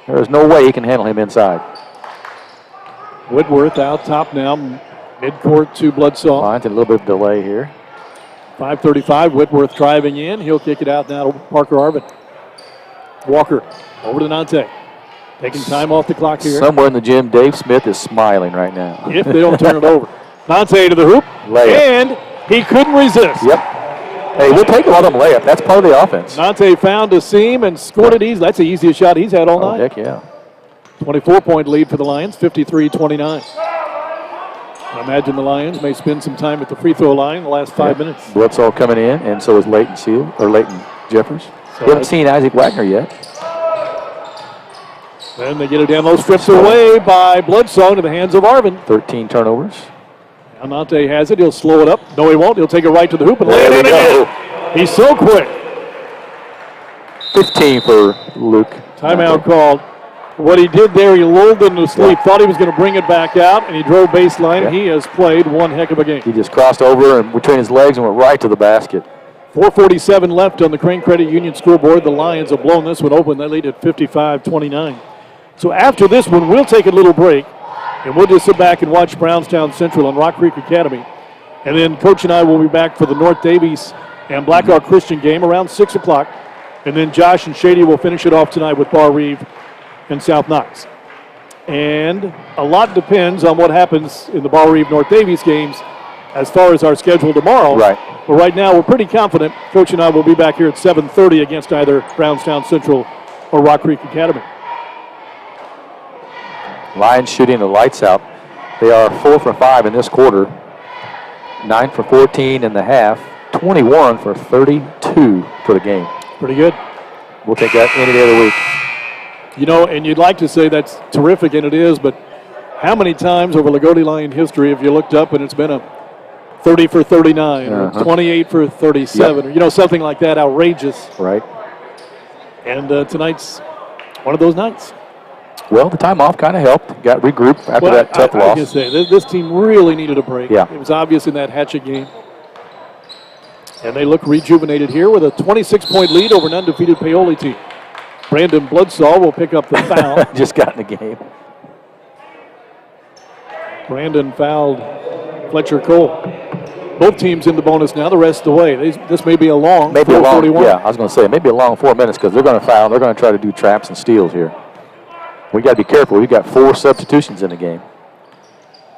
There is no way he can handle him inside. Whitworth out top now, midcourt to Bloodsaw. Finds a little bit of delay here. 5:35, Whitworth driving in. He'll kick it out now to Parker Arvin. Walker over to Nate. Taking time off the clock here. Somewhere in the gym, Dave Smith is smiling right now. If they don't turn it over. Nate to the hoop. Layup. And he couldn't resist. Yep. Hey, we'll take a lot of them layup. That's part of the offense. Nate found a seam and scored it easy. That's the easiest shot he's had all night. Heck yeah. 24-point lead for the Lions, 53-29. I imagine the Lions may spend some time at the free throw line in the last 5 minutes. Bledsoe coming in, and so is Leighton Jeffers. So We haven't seen Isaac Wagner yet. Then they get it down low, strips away by Bledsoe into the hands of Arvin. 13 turnovers. Now Nate has it. He'll slow it up. No, he won't. He'll take it right to the hoop and lay There it in we go. again. He's so quick. 15 for Luke. Timeout called. What he did there, he lulled them to sleep. Thought he was going to bring it back out, and he drove baseline. Yeah. He has played one heck of a game. He just crossed over and between his legs and went right to the basket. 4:47 left on the Crane Credit Union scoreboard. The Lions have blown this one open. They lead at 55-29. So after this one, we'll take a little break, and we'll just sit back and watch Brownstown Central and Rock Creek Academy. And then Coach and I will be back for the North Daviess and Blackhawk Christian game around 6 o'clock. And then Josh and Shady will finish it off tonight with Bar Reeve and South Knox. And a lot depends on what happens in the Bar Reeve North Daviess games as far as our schedule tomorrow. Right. But right now, we're pretty confident. Coach and I will be back here at 7:30 against either Brownstown Central or Rock Creek Academy. Lions shooting the lights out. They are 4 for 5 in this quarter. 9 for 14 in the half. 21 for 32 2 for the game. Pretty good. We'll take that any day of the week. You know, and you'd like to say that's terrific, and it is, but how many times over Loogootee Lion history have you looked up and it's been a 30 for 39 or 28 for 37 or, you know, something like that, outrageous. Right. And tonight's one of those nights. Well, the time off kind of helped. Got regrouped after that tough loss. I can say, this team really needed a break. Yeah. It was obvious in that Hatchet game. And they look rejuvenated here with a 26-point lead over an undefeated Paoli team. Brandon Bloodsaw will pick up the foul. Just got in the game. Brandon fouled Fletcher Cole. Both teams in the bonus now, the rest away. This may be a long 4:41. Yeah, I was going to say, maybe a long 4 minutes because they're going to foul. They're going to try to do traps and steals here. We got to be careful. We've got 4 substitutions in the game.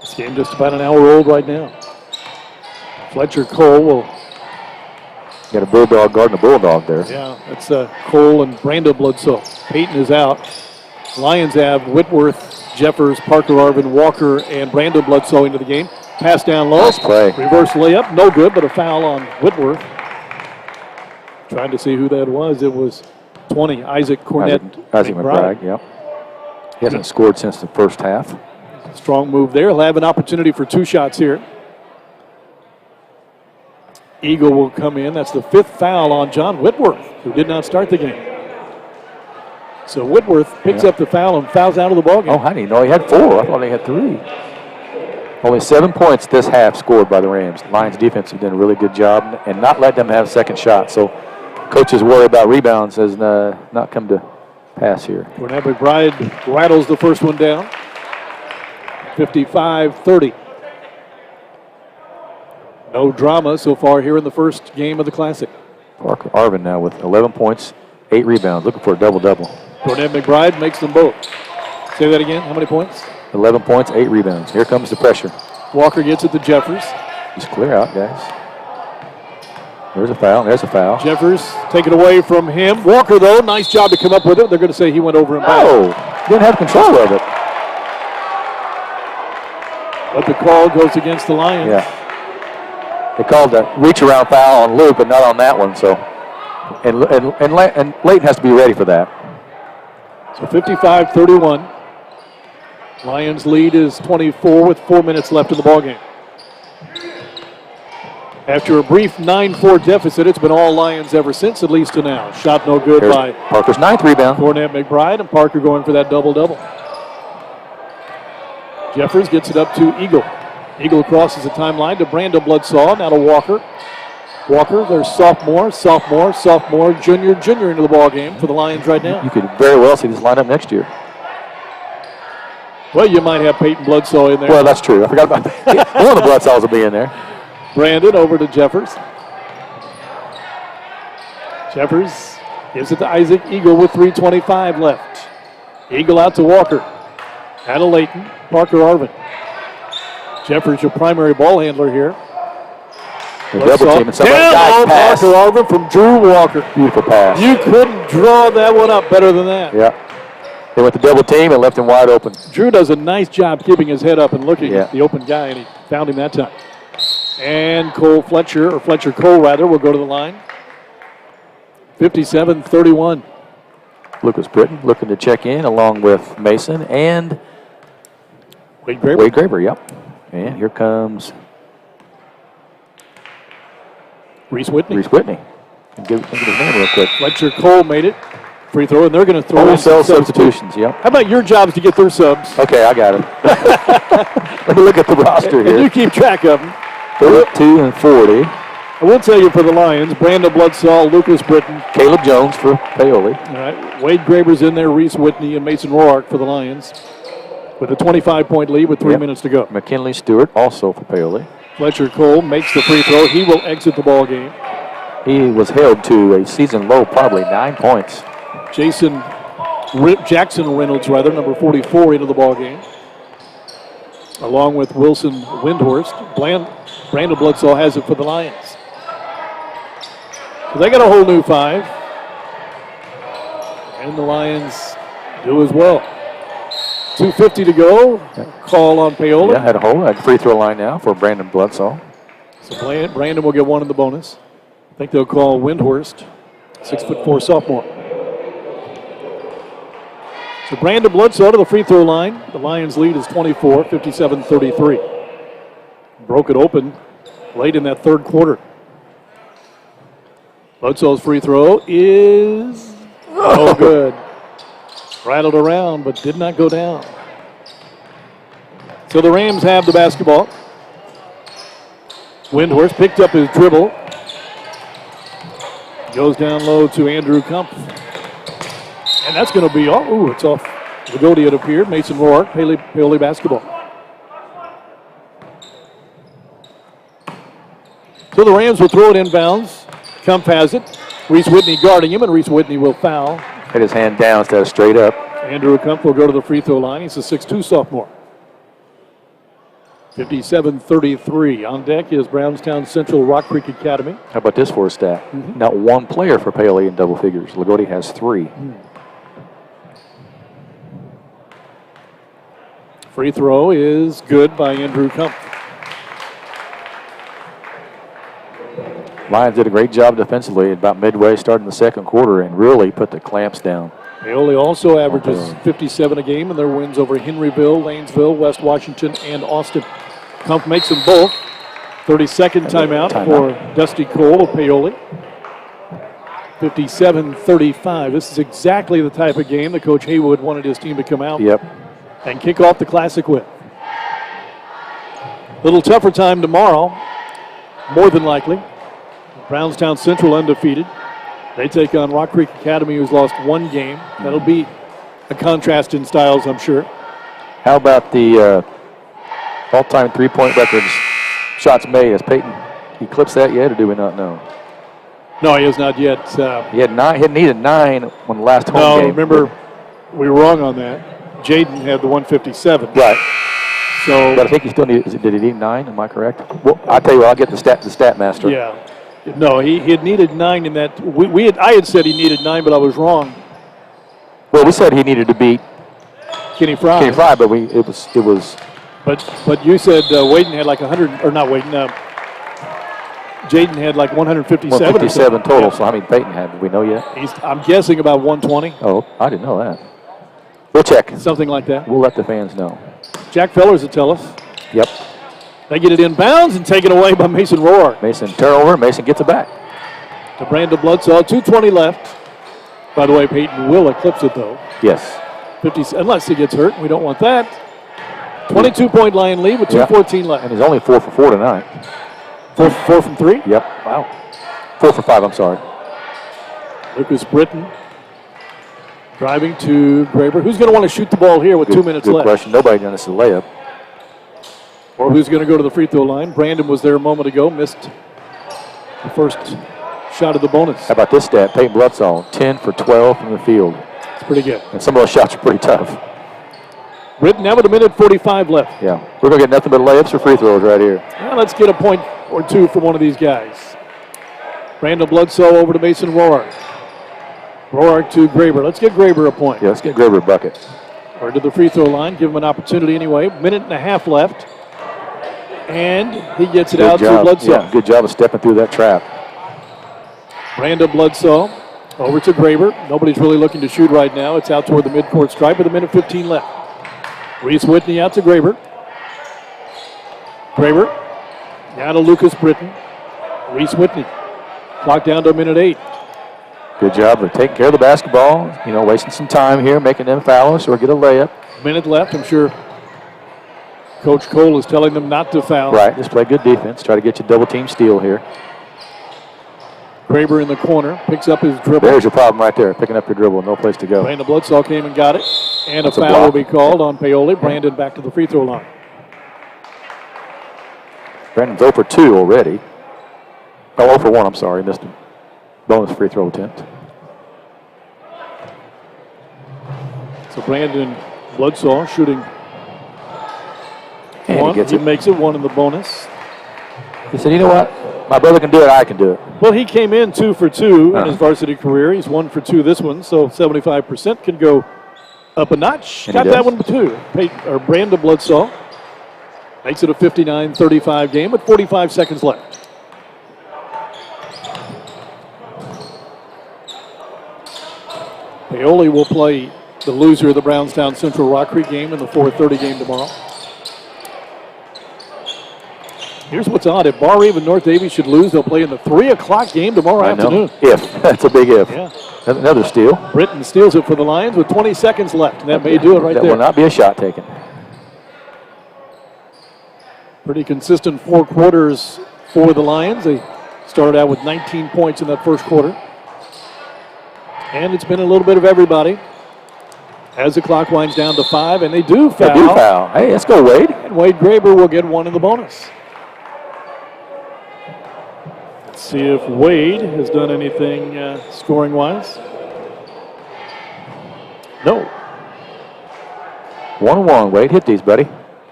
This game just about an hour old right now. Fletcher Cole will... Got a Bulldog guarding a Bulldog there. Yeah, that's Cole and Brandon Bloodsaw. Peyton is out. Lions have Whitworth, Jeffers, Parker Arvin, Walker, and Brandon Bloodsaw into the game. Pass down low. Nice play. Reverse layup. No good, but a foul on Whitworth. Trying to see who that was. It was 20, Isaac Cornett. Isaac McBride, yep. He hasn't scored since the first half. Strong move there. He'll have an opportunity for 2 shots here. Eagle will come in. That's the 5th foul on John Whitworth, who did not start the game. So Whitworth picks up the foul and fouls out of the ballgame. Oh, I didn't know he had 4. I thought he had 3. Only 7 points this half scored by the Rams. Lions defense have done a really good job and not let them have second shot. So coaches worry about rebounds has not come to pass here. Cornett McBride rattles the first one down. 55-30. No drama so far here in the first game of the Classic. Parker Arvin now with 11 points, 8 rebounds, looking for a double-double. Cornett McBride makes them both. Say that again. How many points? 11 points, 8 rebounds. Here comes the pressure. Walker gets it to Jeffers. Just clear out, guys. There's a foul. There's a foul. Jeffers take it away from him. Walker, though, nice job to come up with it. They're going to say he went over and back. Oh, didn't have control of it. But the call goes against the Lions. Yeah. They called a reach-around foul on Luke, but not on that one. So, and Leighton has to be ready for that. So 55-31. Lions lead is 24 with 4 minutes left in the ballgame. After a brief 9-4 deficit, it's been all Lions ever since, at least to now. Shot no good by Parker's 9th rebound. Cornett McBride, and Parker going for that double-double. Jeffers gets it up to Eagle. Eagle crosses the timeline to Brandon Bloodsaw, now to Walker. Walker, their sophomore, junior into the ball game for the Lions right now. You could very well see this lineup next year. Well, you might have Peyton Bloodsaw in there. Well, that's true. I forgot about that. One of the Bloodsaws will be in there. Brandon over to Jeffers. Jeffers gives it to Isaac Eagle with 3:25 left. Eagle out to Walker. Out of Leighton, Parker Arvin. Jeffers, your primary ball handler here. The double team and somebody down pass. Parker Arvin from Drew Walker. Beautiful pass. You couldn't draw that one up better than that. Yeah. They went to double team and left him wide open. Drew does a nice job keeping his head up and looking at the open guy, and he found him that time. And Fletcher Cole will go to the line. 57-31. Lucas Britton looking to check in along with Mason and Wade Graber. Wade Graber, yep. And here comes Reese Whitney. Give his name real quick. Fletcher Cole made it. Free throw, and they're going to throw in substitutions, yep. How about your jobs to get their subs? Okay, I got it. Let me look at the roster here. And you keep track of them. 32 and 40. I will tell you for the Lions, Brandon Bloodsaw, Lucas Britton. Caleb Jones for Paoli. All right, Wade Graber's in there, Reese Whitney, and Mason Roark for the Lions. With a 25-point lead with 3 minutes to go. McKinley Stewart also for Paoli. Fletcher Cole makes the free throw. He will exit the ball game. He was held to a season low, probably 9 points. Jackson Reynolds, number 44, into the ball game. Along with Wilson Windhorst. Brandon Bloodsaw has it for the Lions. So they got a whole new 5. And the Lions do as well. 2:50 to go. Call on Paoli. Yeah, had a free throw line now for Brandon Bloodsaw. So Brandon will get one in the bonus. I think they'll call Windhorst, 6'4" sophomore. So Brandon Bledsoe to the free throw line. The Lions lead is 24, 57-33. Broke it open late in that third quarter. Bledsoe's free throw is no good. Rattled around, but did not go down. So the Rams have the basketball. Windhorst picked up his dribble. Goes down low to Andrew Kumpf. And that's going to be, it's off Loogootee, it appeared. Mason Rourke, Paoli basketball. So the Rams will throw it inbounds. Kumpf has it. Reese Whitney guarding him, and Reese Whitney will foul. Had his hand down instead of straight up. Andrew Kumpf will go to the free throw line. He's a 6'2" sophomore. 57-33. On deck is Brownstown Central Rock Creek Academy. How about this for a stat? Mm-hmm. Not one player for Paoli in double figures. Loogootee has 3. Free throw is good by Andrew Kumpf. Lions did a great job defensively about midway starting the second quarter and really put the clamps down. Paoli also averages 57 a game in their wins over Henryville, Lanesville, West Washington, and Austin. Kumpf makes them both. 32nd timeout for Dusty Cole of Paoli. 57-35. This is exactly the type of game that Coach Haywood wanted his team to come out and kick off the Classic with. A little tougher time tomorrow, more than likely. Brownstown Central undefeated. They take on Rock Creek Academy, who's lost 1 game. That'll be a contrast in styles, I'm sure. How about the all-time three-point records, shots made? Has Peyton eclipsed that yet, or do we not know? No, he has not yet. He had 9. He needed 9 on the last home game. No, remember, we were wrong on that. Jaden had the 157. Right. So, but I think he still needed. Did he need 9? Am I correct? Well, I'll tell you what. I'll get the stat master. Yeah. No, he had needed 9 in that. I had said he needed 9, but I was wrong. Well, we said he needed to beat Kenny Fry. But it was. But you said Waden had like 100, or not Waden. Jaden had like 157. 157 total. So how many Peyton had? Do we know yet? I'm guessing about 120. Oh, I didn't know that. We'll check. Something like that. We'll let the fans know. Jack Fellers will tell us. Yep. They get it inbounds and taken away by Mason Rourke. Mason turnover. Mason gets it back. To Brandon Bledsoe. 2:20 left. By the way, Peyton will eclipse it though. Yes. 50, unless he gets hurt. We don't want that. 22-point Lion lead with 2:14 left. And he's only 4 for 4 tonight. 4 from 3? Yep. Wow. 4 for 5. I'm sorry. Lucas Britton driving to Graber. Who's going to want to shoot the ball here with 2 minutes left? Good question. Nobody done this a layup. Or who's going to go to the free throw line? Brandon was there a moment ago. Missed the first shot of the bonus. How about this stat? Peyton Bledsoe, 10 for 12 from the field. It's pretty good. And some of those shots are pretty tough. Britton now with 1:45 left. Yeah. We're going to get nothing but layups or free throws right here. Well, let's get a point or two from one of these guys. Brandon Bledsoe over to Mason Rourke. Rourke to Graber. Let's get Graber a point. Yeah, let's get Graber a bucket. Or to the free throw line. Give him an opportunity anyway. 1.5 left. And he gets it out to Bledsoe. Yeah, good job of stepping through that trap. Brandon Bledsoe over to Graber. Nobody's really looking to shoot right now. It's out toward the midcourt stripe with 1:15 left. Reese Whitney out to Graber. Graber now to Lucas Britton. Reese Whitney. Clock down to 1:08. Good job of taking care of the basketball. You know, wasting some time here, making them foul or get a layup. Minute left. I'm sure Coach Cole is telling them not to foul. Right, just play good defense. Try to get you double team steal here. Graber in the corner, picks up his dribble. There's your problem right there, picking up your dribble, no place to go. Brandon Bledsoe came and got it. And That's a foul will be called on Paoli. Brandon back to the free throw line. Brandon's 0 for 2 already. Oh, 0 for 1, I'm sorry. Missed a bonus free throw attempt. So Brandon Bledsoe shooting And one. he gets He it. makes it one in the bonus. He said, you know what? My brother can do it, I can do it. Well, he came in 2 for 2 in his varsity career. He's 1 for 2 this one, so 75% can go up a notch. And Got that one too. Brandon Bledsoe makes it a 59-35 game with 45 seconds left. Paoli will play the loser of the Brownstown Central Rock Creek game in the 4:30 game tomorrow. Here's what's odd. If Bar Eve and North Daviess should lose, they'll play in the 3 o'clock game tomorrow afternoon. If. That's a big if. Yeah. Another steal. Britton steals it for the Lions with 20 seconds left, and that may do it right there. That will not be a shot taken. Pretty consistent 4 quarters for the Lions. They started out with 19 points in that first quarter. And it's been a little bit of everybody as the clock winds down to 5, and they do foul. They do foul. Hey, let's go, Wade. And Wade Graber will get 1 in the bonus. Let's see if Wade has done anything scoring-wise. No. 1-1. Wade, hit these, buddy.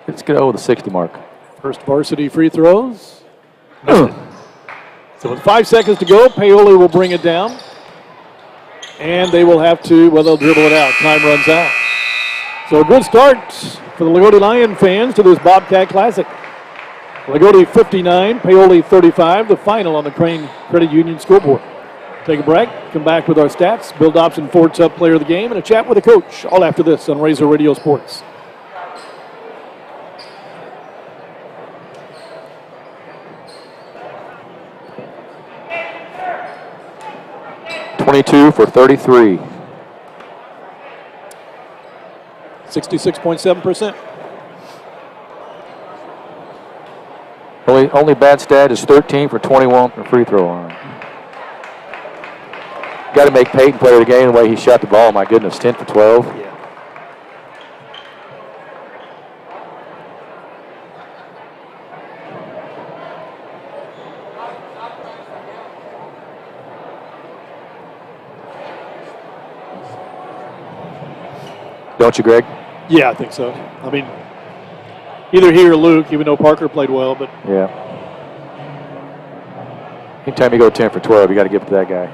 Let's get over the 60 mark. First varsity free throws. So with 5 seconds to go, Paoli will bring it down. And they will have to, well, they'll dribble it out. Time runs out. So a good start for the Loogootee Lion fans to this Bobcat Classic. Loogootee 59, Paoli 35, the final on the Crane Credit Union scoreboard. Take a break, come back with our stats, Bill Dobson, Ford Sub Player of the Game, and a chat with the coach, all after this on Razor Radio Sports. .22 for 33. 66.7%. Only bad stat is 13 for 21 from the free throw line. Got to make Peyton Player of the Game the way he shot the ball. My goodness, 10 for 12. Yeah. Don't you, Greg? Yeah, I think so. I mean, either he or Luke, even though Parker played well, but yeah. Anytime you go 10 for 12, you got to give it to that guy.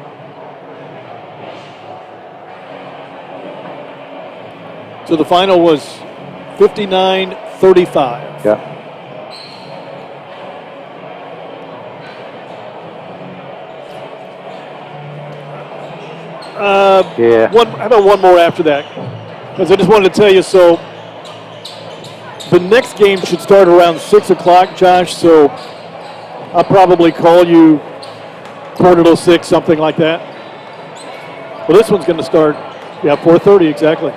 So the final was 59-35. Yeah. Yeah. How about one more after that? Because I just wanted to tell you, so the next game should start around 6 o'clock, Josh, so I'll probably call you 5:45, something like that. Well, this one's going to start, 4:30 exactly.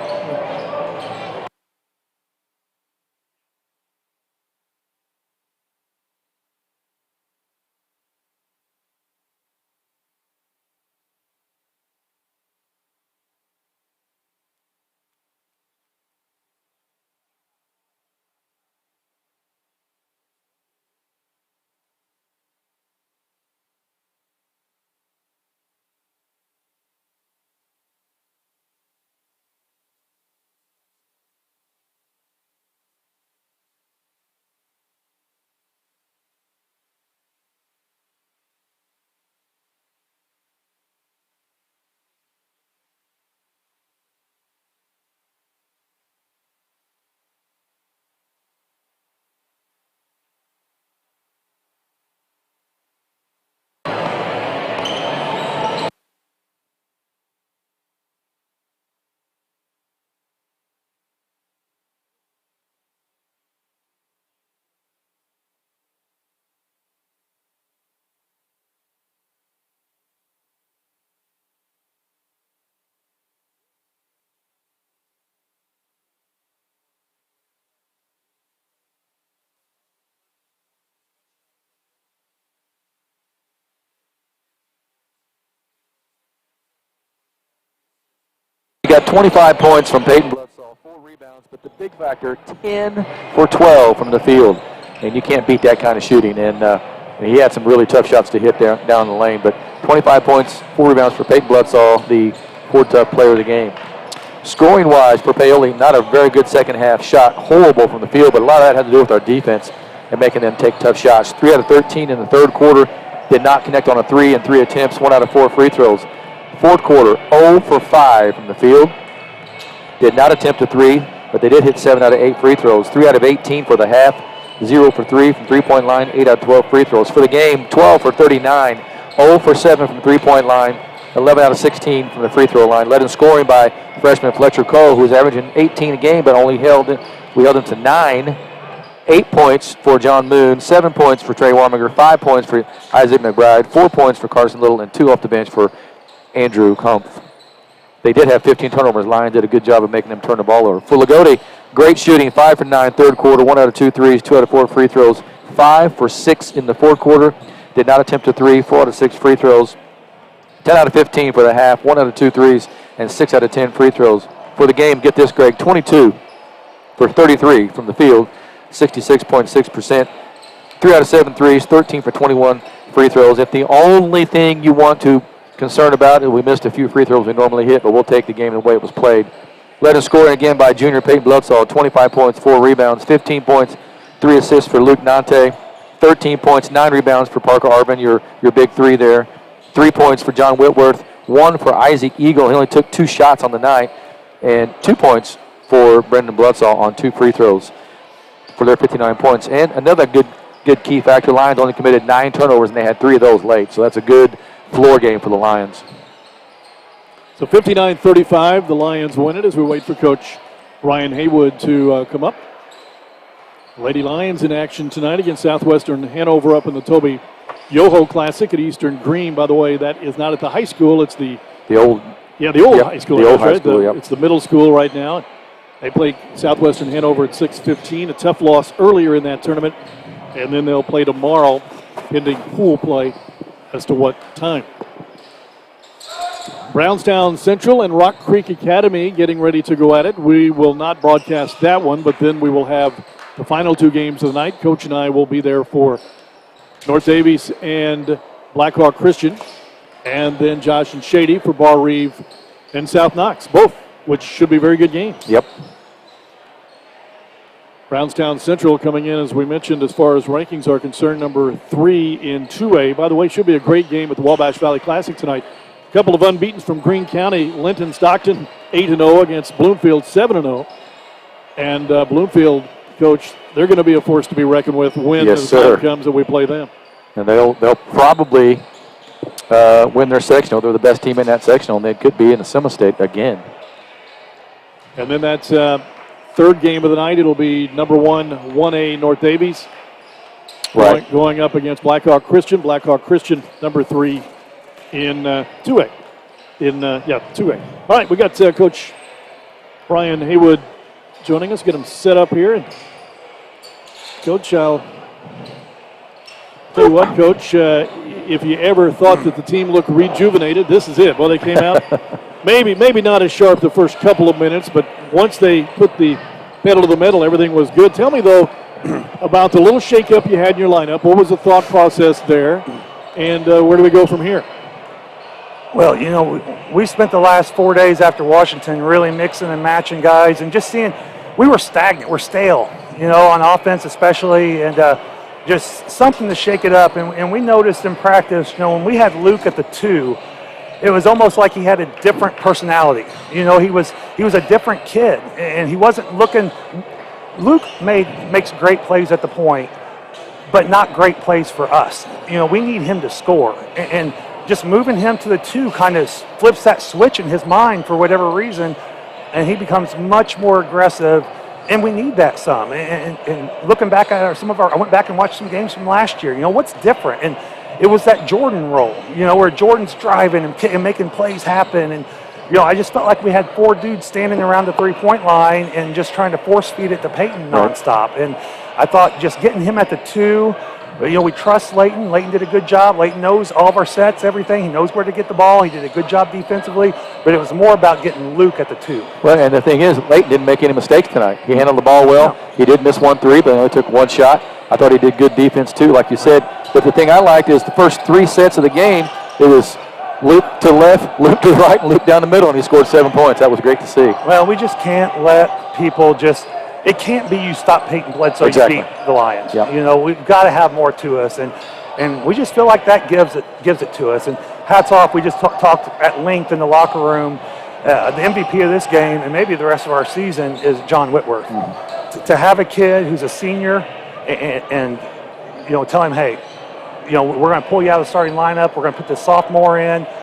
He got 25 points from Peyton Bloodsaw, 4 rebounds, but the big factor, 10 for 12 from the field. And you can't beat that kind of shooting. And he had some really tough shots to hit down the lane. But 25 points, 4 rebounds for Peyton Bloodsaw, the Ford Sub Player of the Game. Scoring-wise, for Paoli, not a very good second half. Shot horrible from the field, but a lot of that had to do with our defense and making them take tough shots. 3 out of 13 in the third quarter. Did not connect on a 3 in 3 attempts. 1 out of 4 free throws. Fourth quarter, 0 for 5 from the field. Did not attempt a 3, but they did hit 7 out of 8 free throws. 3 out of 18 for the half. 0 for 3 from three-point line. 8 out of 12 free throws. For the game, 12 for 39. 0 for 7 from three-point line. 11 out of 16 from the free throw line. Led in scoring by freshman Fletcher Cole, who's averaging 18 a game, but we held him to 9. 8 points for John Moon, 7 points for Trey Warminger, 5 points for Isaac McBride, 4 points for Carson Little, and 2 off the bench for Andrew Humph. They did have 15 turnovers. Lions did a good job of making them turn the ball over. For Loogootee, great shooting, 5 for 9 third quarter, 1 out of 2 threes, 2 out of 4 free throws, 5 for 6 in the fourth quarter. Did not attempt a 3, 4 out of 6 free throws, 10 out of 15 for the half, 1 out of 2 threes, and 6 out of 10 free throws. For the game, get this, Greg, 22 for 33 from the field, 66.6%, 3 out of 7 threes, 13 for 21 free throws. If the only thing you want to concern about is we missed a few free throws we normally hit, but we'll take the game the way it was played. Led in scoring again by junior Peyton Bloodsaw, 25 points, 4 rebounds, 15 points, 3 assists for Luke Nante, 13 points, 9 rebounds for Parker Arvin, your big 3 there. 3 points for John Whitworth, 1 for Isaac Eagle. He only took 2 shots on the night, and 2 points for Brendan Bloodsaw on 2 free throws for their 59 points. And another good key factor, Lions only committed 9 turnovers, and they had 3 of those late. So that's a good floor game for the Lions. So 59-35, the Lions win it as we wait for Coach Ryan Haywood to come up. Lady Lions in action tonight against Southwestern Hanover up in the Toby Yoho Classic at Eastern Green. By the way, that is not at the high school. It's the old high school. The old high school, yep. It's the middle school right now. They play Southwestern Hanover at 6:15. A tough loss earlier in that tournament. And then they'll play tomorrow, pending pool play as to what time. Brownstown Central and Rock Creek Academy getting ready to go at it. We will not broadcast that one, but then we will have the final 2 games of the night. Coach and I will be there for North Daviess and Blackhawk Christian, and then Josh and Shady for Bar Reeve and South Knox, both which should be very good games. Yep. Brownstown Central coming in, as we mentioned, as far as rankings are concerned, number 3 in 2A. By the way, should be a great game at the Wabash Valley Classic tonight. A couple of unbeatens from Greene County. Linton Stockton 8-0 against Bloomfield 7-0. And Bloomfield, Coach, they're going to be a force to be reckoned with when the time comes that we play them. And they'll probably win their sectional. They're the best team in that sectional, and they could be in the semi-state again. And then that's third game of the night. It'll be number 1A North Daviess. Right. Going up against Blackhawk Christian. Blackhawk Christian, number 3 in 2A. 2A. All right, we got Coach Brian Haywood joining us. Get him set up here. And Coach, I'll tell you what, Coach, if you ever thought that the team looked rejuvenated, this is it. Well, they came out maybe not as sharp the first couple of minutes, but once they put the pedal to the metal, everything was good. Tell me, though, about the little shakeup you had in your lineup. What was the thought process there, and where do we go from here? Well, you know, we spent the last 4 days after Washington really mixing and matching guys and just seeing we were stagnant, we're stale, you know, on offense especially, and just something to shake it up. And we noticed in practice, you know, when we had Luke at the 2, it was almost like he had a different personality. You know, he was a different kid, and he wasn't looking. Luke makes great plays at the point, but not great plays for us. You know, we need him to score, and just moving him to the 2 kind of flips that switch in his mind for whatever reason, and he becomes much more aggressive, and we need that some. And looking back at I went back and watched some games from last year. You know, what's different? And it was that Jordan role, you know, where Jordan's driving and making plays happen. And, you know, I just felt like we had 4 dudes standing around the 3-point line and just trying to force feed it to Peyton nonstop. And I thought just getting him at the 2, you know, we trust Leighton. Leighton did a good job. Leighton knows all of our sets, everything. He knows where to get the ball. He did a good job defensively, but it was more about getting Luke at the 2. Well, and the thing is, Leighton didn't make any mistakes tonight. He handled the ball well. No. He did miss 1 3, but he only took 1 shot. I thought he did good defense, too, like you said. But the thing I liked is the first 3 sets of the game, it was Luke to the left, Luke to the right, and Luke down the middle, and he scored 7 points. That was great to see. Well, we just can't let people just – it can't be you stop Peyton Bledsoe, exactly. You beat the Lions. Yep. You know, we've got to have more to us, and we just feel like that gives it to us. And hats off, we just talked at length in the locker room. The MVP of this game, and maybe the rest of our season, is John Whitworth. Mm-hmm. To have a kid who's a senior and you know, tell him, hey, you know, we're going to pull you out of the starting lineup. We're going to put this sophomore in.